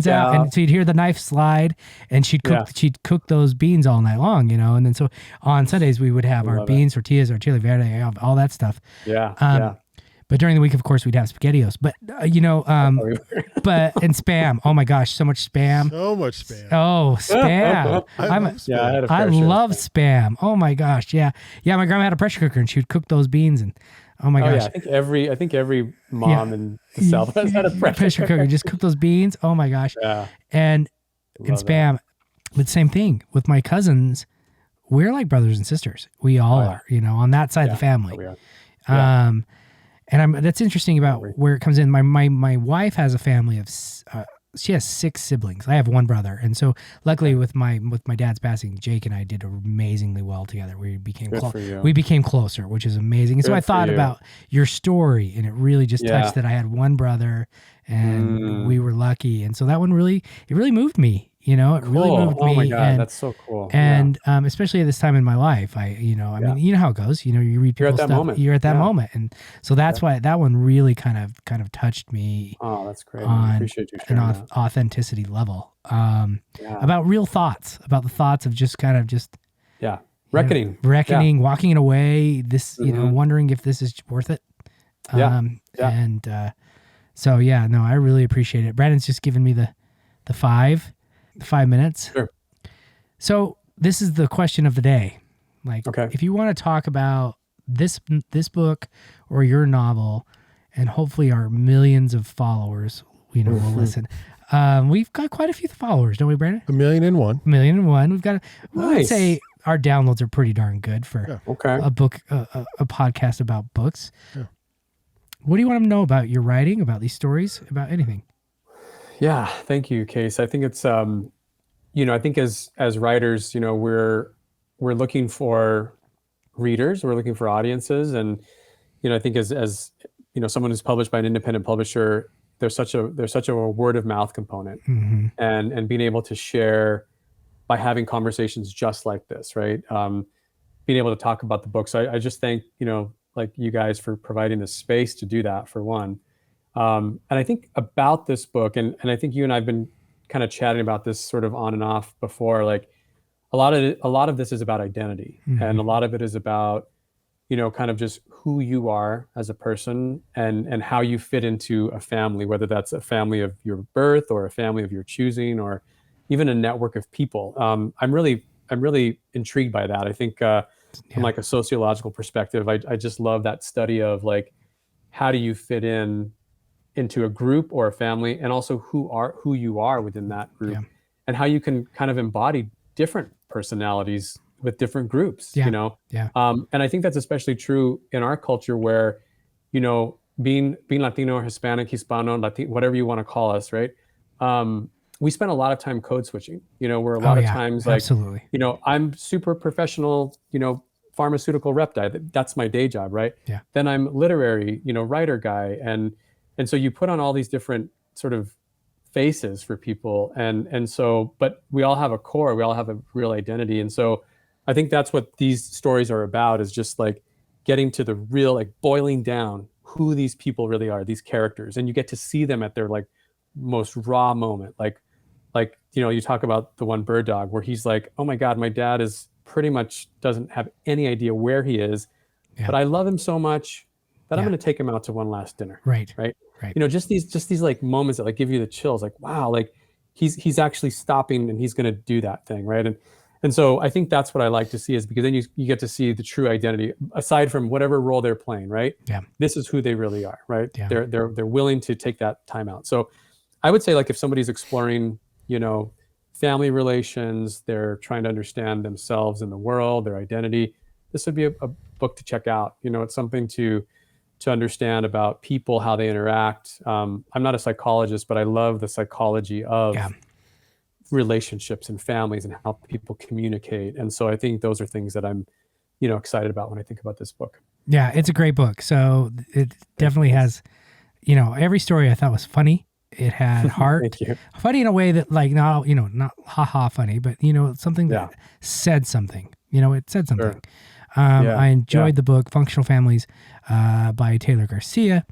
out. And so you'd hear the knife slide, and she'd cook those beans all night long, you know. And then so on Sundays we would have our beans, tortillas, our chili verde, all that stuff. But during the week, of course, we'd have SpaghettiOs. But, you know, and Spam. Oh, my gosh, so much Spam. So much Spam. Oh, Spam. I love Spam. Oh, my gosh, yeah. Yeah, my grandma had a pressure cooker, and she would cook those beans, and oh, my gosh. Yeah, I think every mom in the South has had a pressure cooker. Just cook those beans. Oh, my gosh. Yeah. And in Spam, the same thing with my cousins. We're like brothers and sisters. We all are, you know, on that side of the family. And that's interesting about where it comes in. My wife has a family of she has 6 siblings. I have one brother, and so luckily with my dad's passing, Jake and I did amazingly well together. We became closer, which is amazing. And so I thought about your story, and it really just touched that I had one brother, and we were lucky. And so that one really moved me. You know, it really moved me. Oh my God, that's so cool. And especially at this time in my life, I mean, you know how it goes. You know, you read people's stuff. You're at that moment, and so that's why that one really kind of touched me. Oh, that's great. I appreciate you sharing an authenticity level. About real thoughts, about the thoughts of just reckoning, walking in a way. This, you know, wondering if this is worth it. And so I really appreciate it. Brandon's just given me the 5 minutes. Sure. So this is the question of the day. Like, if you want to talk about this book or your novel, and hopefully our millions of followers, you know, will listen. We've got quite a few followers, don't we, Brandon? 1,000,001. 1,000,001. We've got. I'd say our downloads are pretty darn good for a book, a podcast about books. Yeah. What do you want them to know about your writing, about these stories, about anything? Yeah, thank you, Case. I think it's, I think as writers, we're looking for readers, we're looking for audiences, and I think as someone who's published by an independent publisher, there's such a word of mouth component, and being able to share by having conversations just like this, right? Being able to talk about the book. So I just thank like you guys for providing the space to do that, for one. And I think about this book, and I think you and I've been kind of chatting about this sort of on and off before. Like a lot of this is about identity, and a lot of it is about kind of just who you are as a person, and how you fit into a family, whether that's a family of your birth or a family of your choosing, or even a network of people. I'm really intrigued by that. I think from like a sociological perspective, I just love that study of like, how do you fit into a group or a family, and also who you are within that group, and how you can kind of embody different personalities with different groups, And I think that's especially true in our culture, where, being Latino or Hispanic, Hispano, Latino, whatever you want to call us, right? We spend a lot of time code switching, where a lot of times, like, absolutely. I'm super professional, pharmaceutical rep guy. That's my day job, right? Yeah. Then I'm literary, writer guy. And so you put on all these different sort of faces for people. And so, but we all have a core, we all have a real identity. And so I think that's what these stories are about, is just like getting to the real, like boiling down who these people really are, these characters. And you get to see them at their like most raw moment. Like, you talk about the one bird dog where he's like, oh my God, my dad is pretty much doesn't have any idea where he is, but I love him so much that I'm going to take him out to one last dinner. Right. Just these like moments that like give you the chills, like, wow, like he's actually stopping and he's going to do that thing. Right. And so I think that's what I like to see, is because then you get to see the true identity, aside from whatever role they're playing. Right. Yeah. This is who they really are. Right. Yeah. They're willing to take that time out. So I would say, like, if somebody's exploring, family relations, they're trying to understand themselves in the world, their identity, this would be a book to check out. It's something to understand about people, how they interact. I'm not a psychologist, but I love the psychology of relationships and families and how people communicate. And so I think those are things that I'm, excited about when I think about this book. Yeah, it's a great book. So it definitely has, every story I thought was funny. It had heart. Thank you. Funny in a way that, like, not haha funny, but something that said something. It said something. Sure. I enjoyed the book Functional Families by Taylor Garcia.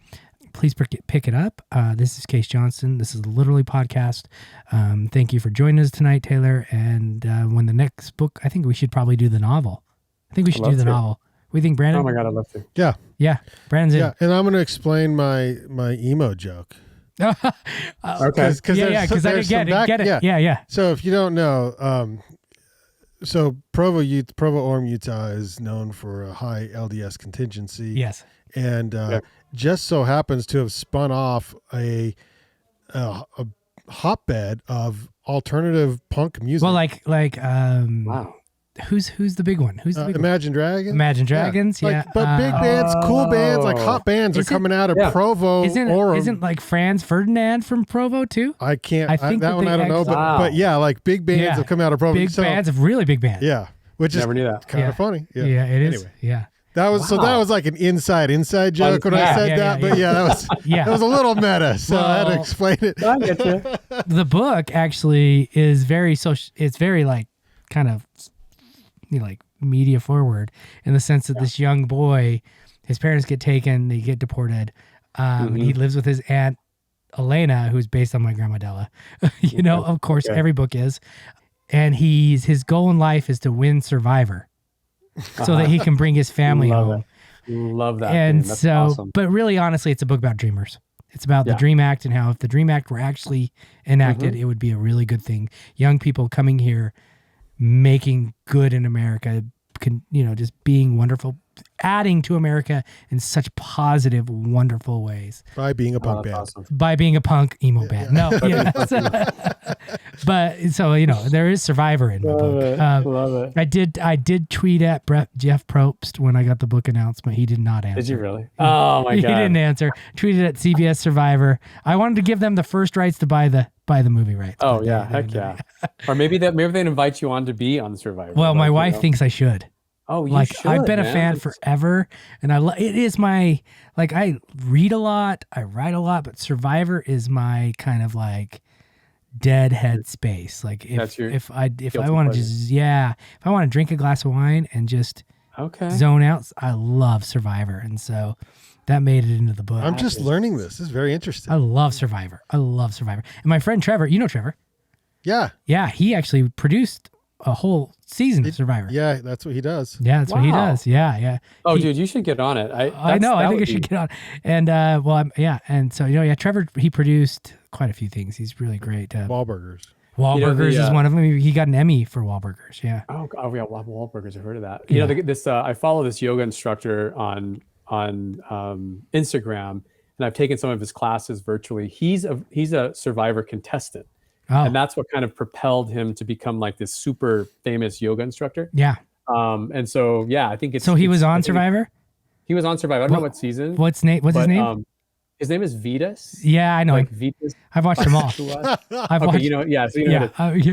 Please pick it up. This is Case Johnson. This is the Literally Podcast. Thank you for joining us tonight, Taylor. And when the next book, I think we should probably do the novel. I think we should do the novel. We think, Brandon? Oh my God, I'd love to. Yeah. Yeah. Brandon's in. Yeah, and I'm going to explain my emo joke. Okay. Because I didn't get it. Yeah. So if you don't know, so Provo, Orem, Utah is known for a high LDS contingency. Yes. And just so happens to have spun off a hotbed of alternative punk music. Well, Wow. Who's the big one? Who's the big Imagine Dragons? Imagine Dragons, yeah. But big bands, cool bands, like hot bands are coming out of Provo. Isn't like Franz Ferdinand from Provo too? I can't. I think that one I don't know, but yeah, like big bands have come out of Provo. Big bands, really big bands. Yeah, which is never knew that. Kind of funny. Yeah, it is. Anyway. Yeah. That was that was like an inside joke when I said that, but that was that was a little meta, so I had to explain it. I get you. The book actually is very social. It's very like kind of like media forward in the sense that this young boy, his parents get taken, they get deported, and he lives with his aunt Elena, who's based on my grandma Della. Of course, every book is, and his goal in life is to win Survivor. So that he can bring his family home. Love that. And That's so, awesome. But really, honestly, it's a book about dreamers. It's about the Dream Act and how if the Dream Act were actually enacted, it would be a really good thing. Young people coming here, making good in America, just being wonderful adding to America in such positive, wonderful ways. By being a punk band. Awesome. By being a punk emo band. No. But so, there is Survivor in my book. Love it. I did tweet at Jeff Probst when I got the book announcement. He did not answer. Did you really? Oh my God. He didn't answer. Tweeted at CBS Survivor. I wanted to give them the first rights to buy the movie rights. Oh yeah, heck yeah. Or maybe they invite you on to be on Survivor. Well, my wife thinks I should. Oh, you should. I've been a fan forever, and it is my I read a lot, I write a lot, but Survivor is my kind of deadhead space. If I want to if I want to drink a glass of wine and just zone out, I love Survivor, and so that made it into the book. I'm just learning this. This is very interesting. I love Survivor. And my friend Trevor, you know Trevor? Yeah. Yeah, he actually produced a whole season of Survivor. Yeah, that's what he does. Yeah, that's what he does. Yeah. Oh, dude, you should get on it. I know. I think I should get on. And and so Trevor, he produced quite a few things. He's really great. Wahlburgers. Wahlburgers is one of them. He got an Emmy for Wahlburgers. Yeah. Oh yeah, Wahlburgers. I've heard of that. You know, this I follow this yoga instructor on Instagram, and I've taken some of his classes virtually. He's a Survivor contestant. Oh. And that's what kind of propelled him to become this super famous yoga instructor. Yeah. And so, I think it's... So he was on Survivor? He was on Survivor. I don't know what season. What's his name? His name is Vitas. Yeah, I know him. Vitas. I've watched them all. So you know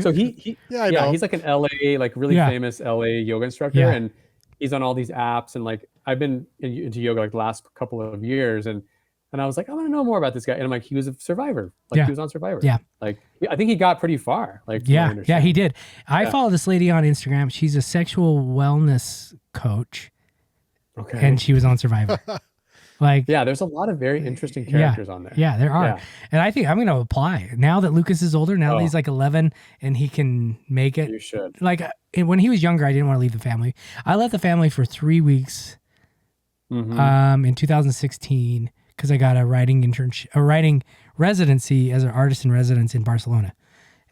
So he's like an LA, really famous LA yoga instructor. Yeah. And he's on all these apps. And I've been into yoga the last couple of years. And I was like, I want to know more about this guy. And I'm like, he was a Survivor. He was on Survivor. Yeah. I think he got pretty far. Yeah, he did. I follow this lady on Instagram. She's a sexual wellness coach. Okay. And she was on Survivor. There's a lot of very interesting characters on there. Yeah, there are. Yeah. And I think I'm going to apply. Now that Lucas is older, now that he's 11 and he can make it. You should. When he was younger, I didn't want to leave the family. I left the family for 3 weeks in 2016. Because I got a writing residency as an artist in residence in Barcelona,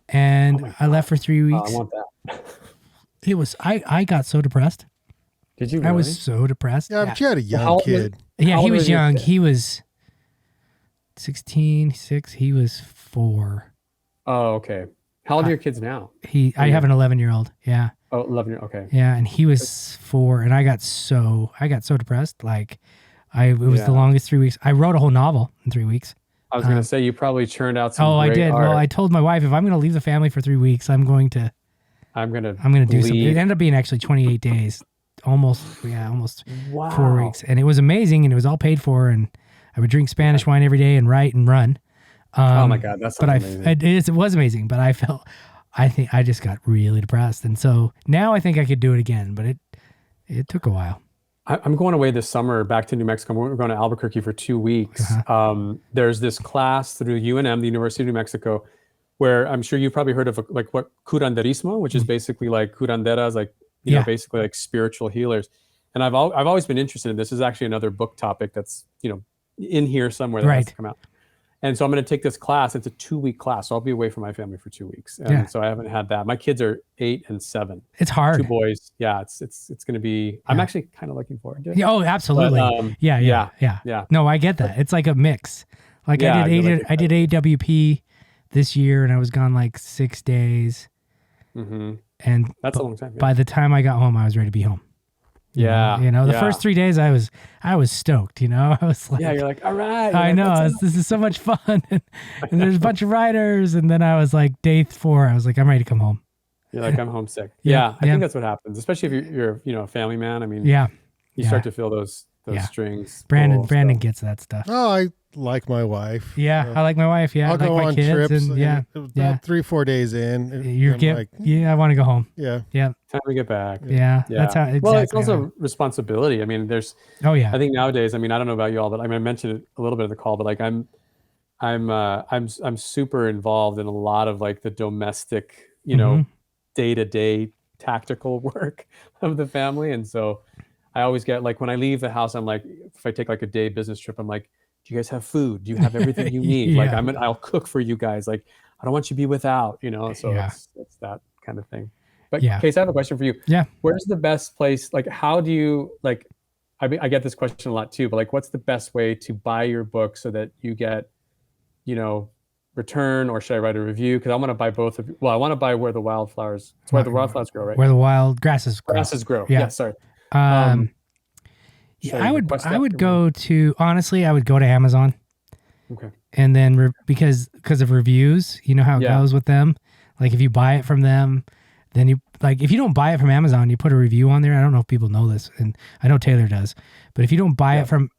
and I left for 3 weeks. I want that. It was I got so depressed. Did you? Really? I was so depressed. Yeah, but you had a young kid. Yeah, he was young. He was 16, 6. He was 4. Oh, okay. How old are your kids now? I have an 11-year-old. Yeah. Oh, 11-year. Okay. Yeah, and he was 4, and I got so depressed. It was the longest 3 weeks. I wrote a whole novel in 3 weeks. I was going to say you probably churned out some. I did. Art. Well, I told my wife if I'm going to leave the family for 3 weeks, I'm going to do something. It ended up being actually 28 days, almost 4 weeks, and it was amazing, and it was all paid for, and I would drink Spanish wine every day and write and run. Oh my God, that's amazing. It was amazing, but I think I just got really depressed, and so now I think I could do it again, but it took a while. I'm going away this summer back to New Mexico. We're going to Albuquerque for 2 weeks. There's this class through UNM, the University of New Mexico, where I'm sure you've probably heard of what curanderismo, which is basically curanderas, basically spiritual healers. And I've always been interested in this. This is actually another book topic that's in here somewhere that has to come out. And so I'm going to take this class. It's a 2-week class. So I'll be away from my family for 2 weeks. And so I haven't had that. My kids are 8 and 7. It's hard. 2 boys. Yeah, it's going to be, I'm actually kind of looking forward to it. Yeah, oh, absolutely. But, yeah. No, I get that. It's like a mix. I did AWP this year and I was gone 6 days. Mm-hmm. And that's a long time. Yeah. By the time I got home, I was ready to be home. Yeah. The first 3 days I was stoked, I was like, you're like, all right. I know this is so much fun. and there's a bunch of writers. And then I was like, day 4, I was like, I'm ready to come home. You're like, I'm homesick. I think that's what happens, especially if you're a family man. I mean, you start to feel those strings. Brandon gets that stuff. Oh, I like my wife. Yeah, I like my wife. Yeah, I'll go on trips. And, 3-4 days in, I want to go home. Yeah. Time to get back. Yeah. That's how. Exactly well, it's also responsibility. I mean, there's. Oh yeah. I think nowadays, I mean, I don't know about you all, but I mentioned it a little bit in the call, but I'm super involved in a lot of the domestic, day-to-day tactical work of the family, and so I always get when I leave the house, I'm like, if I take a day business trip, I'm like, do you guys have food? Do you have everything you need? I'll cook for you guys. I don't want you to be without, so it's that kind of thing. But Case, I have a question for you. Yeah. Where's the best place? How do you I get this question a lot too, but like, what's the best way to buy your book so that you get, return, or should I write a review? Because I want to buy both of you. Well, I want to buy Where the Wildflowers. It's Where the Wildflowers Grow, right? Where the wild grasses grow. Grasses grow. Yeah. Yeah, sorry. Yeah, I would go to, honestly, I would go to Amazon. Okay. And then because of reviews, you know how it goes with them. Like if you buy it from them, then if you don't buy it from Amazon, you put a review on there. I don't know if people know this, and I know Taylor does, but if you don't buy it from,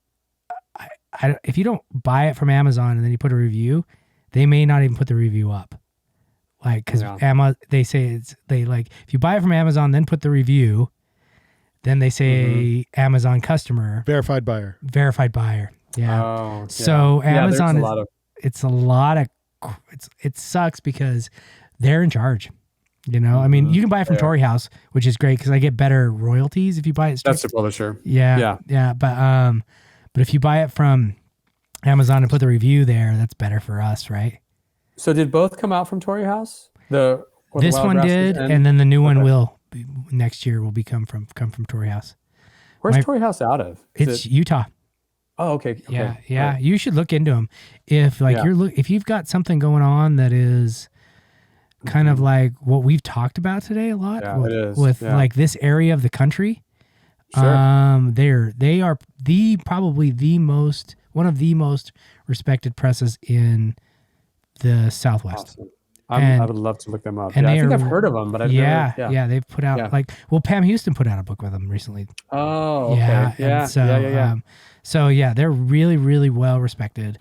if you don't buy it from Amazon and then you put a review, they may not even put the review up. Like, because they say if you buy it from Amazon, then put the review, then they say Amazon customer. Verified buyer. Yeah. Oh, yeah. So Amazon is, it sucks because they're in charge. I mean, you can buy it from Tory House, which is great because I get better royalties if you buy it straight. That's the publisher. Yeah. But if you buy it from Amazon and put the review there, that's better for us, right? So did both come out from Tory House? This one did, and then the new one will next year will come from Tory House. Where's Tory House out of? It's Utah. Oh, okay. Yeah. Right. You should look into them. If if you've got something going on that is kind of like what we've talked about today a lot with like this area of the country. Sure. They are probably one of the most respected presses in the Southwest. Awesome. I would love to look them up. And I think I've heard of them, but I've never. They've put out Pam Houston put out a book with them recently. Oh, okay. Yeah. So they're really, really well respected.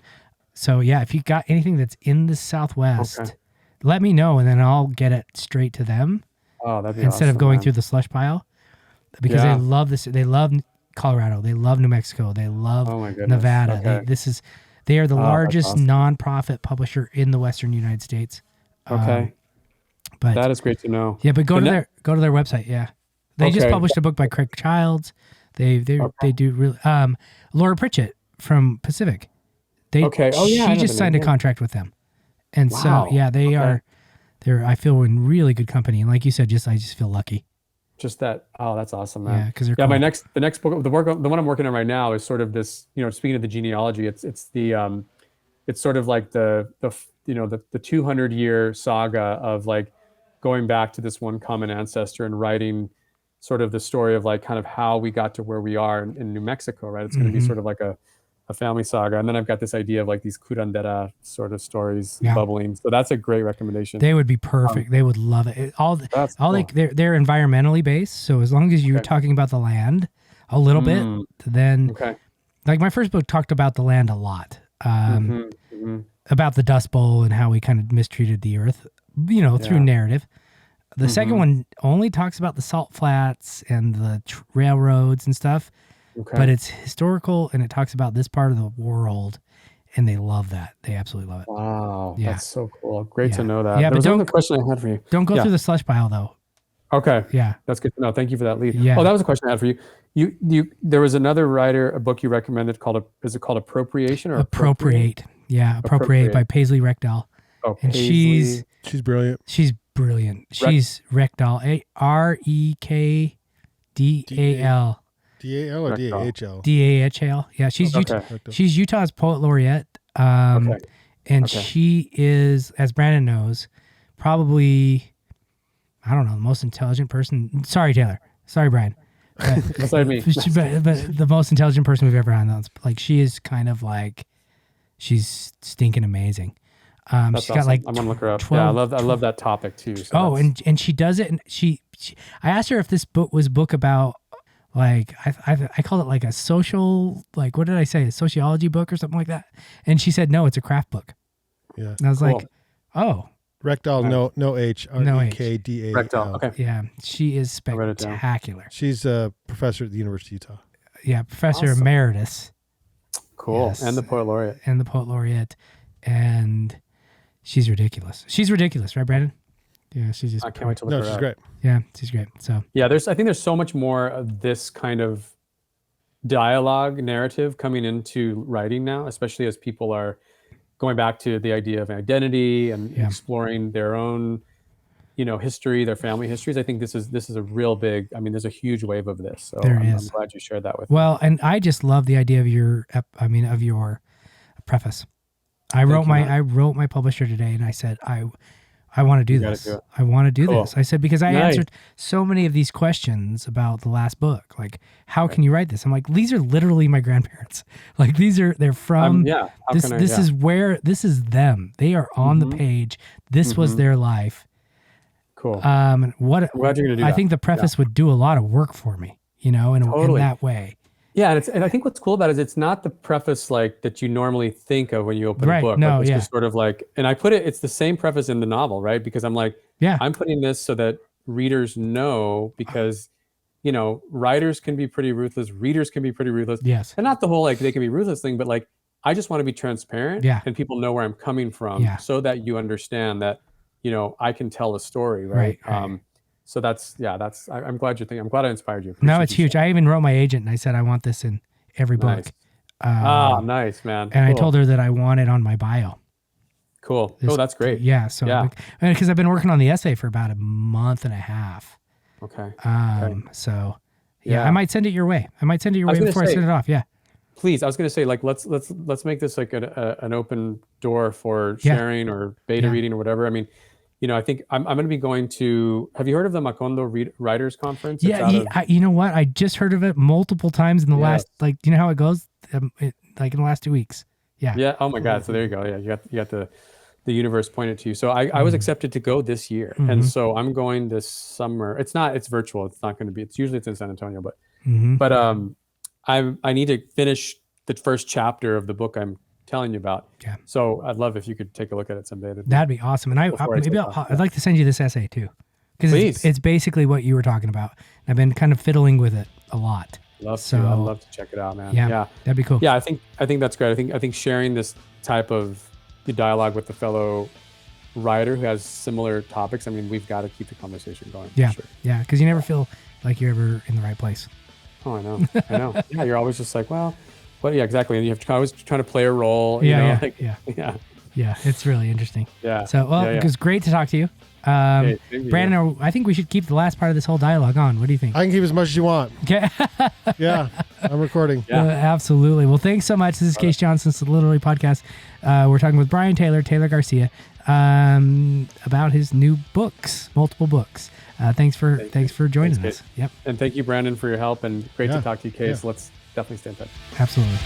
So if you got anything that's in the Southwest, let me know, and then I'll get it straight to them. Oh, that'd be instead of going through the slush pile, because they love this. They love Colorado. They love New Mexico. They love Nevada. Okay. They are the largest nonprofit publisher in the Western United States. Okay. But that is great to know. Yeah, but go to their website. Yeah. They just published a book by Craig Childs. They do really Laura Pritchett from Pacific. She just signed a contract with them. And so they are I feel in really good company. And like you said, I just feel lucky. Just that. Oh, that's awesome, man. Yeah, because cool. The next book, the one I'm working on right now is sort of this, speaking of the genealogy, it's sort of like the 200-year saga of like going back to this one common ancestor and writing sort of the story of like kind of how we got to where we are in New Mexico, right? It's going to be sort of like a family saga. And then I've got this idea of like these curandera sort of stories bubbling. So that's a great recommendation. They would be perfect. They would love it. They're environmentally based. So as long as you're talking about the land a little bit, then like my first book talked about the land a lot. About the Dust Bowl and how we kind of mistreated the earth, through narrative. The second one only talks about the salt flats and the railroads and stuff, but it's historical and it talks about this part of the world, and they love that. They absolutely love it. Wow, that's so cool. Great to know that. Yeah, there was another question I had for you. Don't go through the slush pile though. Okay. Yeah, that's good to know. Thank you for that lead. Yeah. Oh, that was a question I had for you. There was another writer, a book you recommended is it called Appropriation or Appropriate? Yeah, Appropriate by Paisley Rekdal. Oh, and Paisley. She's brilliant. She's brilliant. She's Rekdal. Rekdal. DAL or DAHL? DAHL. Yeah, she's Utah's poet laureate. And she is, as Brandon knows, probably, I don't know, the most intelligent person. Sorry, Taylor. Sorry, Brian. That's like me. But the most intelligent person we've ever had. Like, she is kind of like, she's stinking amazing. That's she's awesome. got like I'm gonna look her up. 12, I love that topic too. So and she does it, and she I asked her if this book was a book about, like, I called it like a social, like, what did I say, a sociology book or something like that, and she said no, it's a craft book. Yeah, and I was like, oh, Rekdal, no H, Rekdal. Rekdal. Okay. Yeah, she is spectacular. She's a professor at the University of Utah. Yeah, professor emeritus. Cool. Yes. And the poet laureate. And she's ridiculous. She's ridiculous, right, Brandon? Yeah, she's just. I can't wait to look her up. She's great. Yeah, she's great. So yeah, I think there's so much more of this kind of dialogue narrative coming into writing now, especially as people are going back to the idea of identity and exploring their own history, their family histories. I think this is a real big, there's a huge wave of this. So I'm glad you shared that with me. Well, and I just love the idea of your preface. I wrote my publisher today, and I said, I want to do this. I want to do this. I said, because I answered so many of these questions about the last book. Like, how can you write this? I'm like, these are literally my grandparents. Like, they're from, this is them. They are on the page. This was their life. Cool. I'm glad you're going to do that. I think the preface would do a lot of work for me, in that way. Yeah, and I think what's cool about it is it's not the preface like that you normally think of when you open a book. No, it's just sort of like, and I put it's the same preface in the novel, right? Because I'm like, I'm putting this so that readers know, because, writers can be pretty ruthless, readers can be pretty ruthless. Yes. And not the whole like they can be ruthless thing, but like I just want to be transparent and people know where I'm coming from so that you understand that, I can tell a story, right? So I'm glad I'm glad I inspired you. No, it's huge. I even wrote my agent and I said, I want this in every book. Nice, man. And I told her that I want it on my bio. Cool. That's great. Yeah. So, because I've been working on the essay for about a month and a half. Okay. So I might send it your way. Before I send it off. Yeah. Please. I was going to say, like, let's make this like an open door for sharing or beta reading or whatever. I think I'm going to be going to. Have you heard of the Macondo Writers Conference? You know what? I just heard of it multiple times in the last. Like, you know how it goes? Like in the last 2 weeks. Yeah. Yeah. Oh my God. So there you go. Yeah. You got the universe pointed to you. So I was accepted to go this year, and so I'm going this summer. It's virtual. It's not going to be. It's usually in San Antonio, but I need to finish the first chapter of the book I'm telling you about. Yeah. So I'd love if you could take a look at it someday. That'd be awesome. And I'd like to send you this essay too, because it's basically what you were talking about. I've been kind of fiddling with it a lot. I'd love to check it out, man. Yeah, that'd be cool. Yeah, I think that's great. I think sharing this type of dialogue with a fellow writer who has similar topics. We've got to keep the conversation going. Yeah, for sure. Yeah, because you never feel like you're ever in the right place. Oh, I know. Yeah, you're always just like, well. But yeah, exactly. And you have to always trying to play a role. Yeah. It's really interesting. Yeah. So, it was great to talk to you. Brandon, I think we should keep the last part of this whole dialogue on. What do you think? I can keep as much as you want. Okay. Yeah, I'm recording. Yeah. Absolutely. Well, thanks so much. This is Case Johnson's Literally Podcast. We're talking with Brian Taylor Garcia, about his new books, multiple books. Thanks for joining us. Yep. And thank you, Brandon, for your help. And great to talk to you, Case. Let's definitely stay in touch. Absolutely.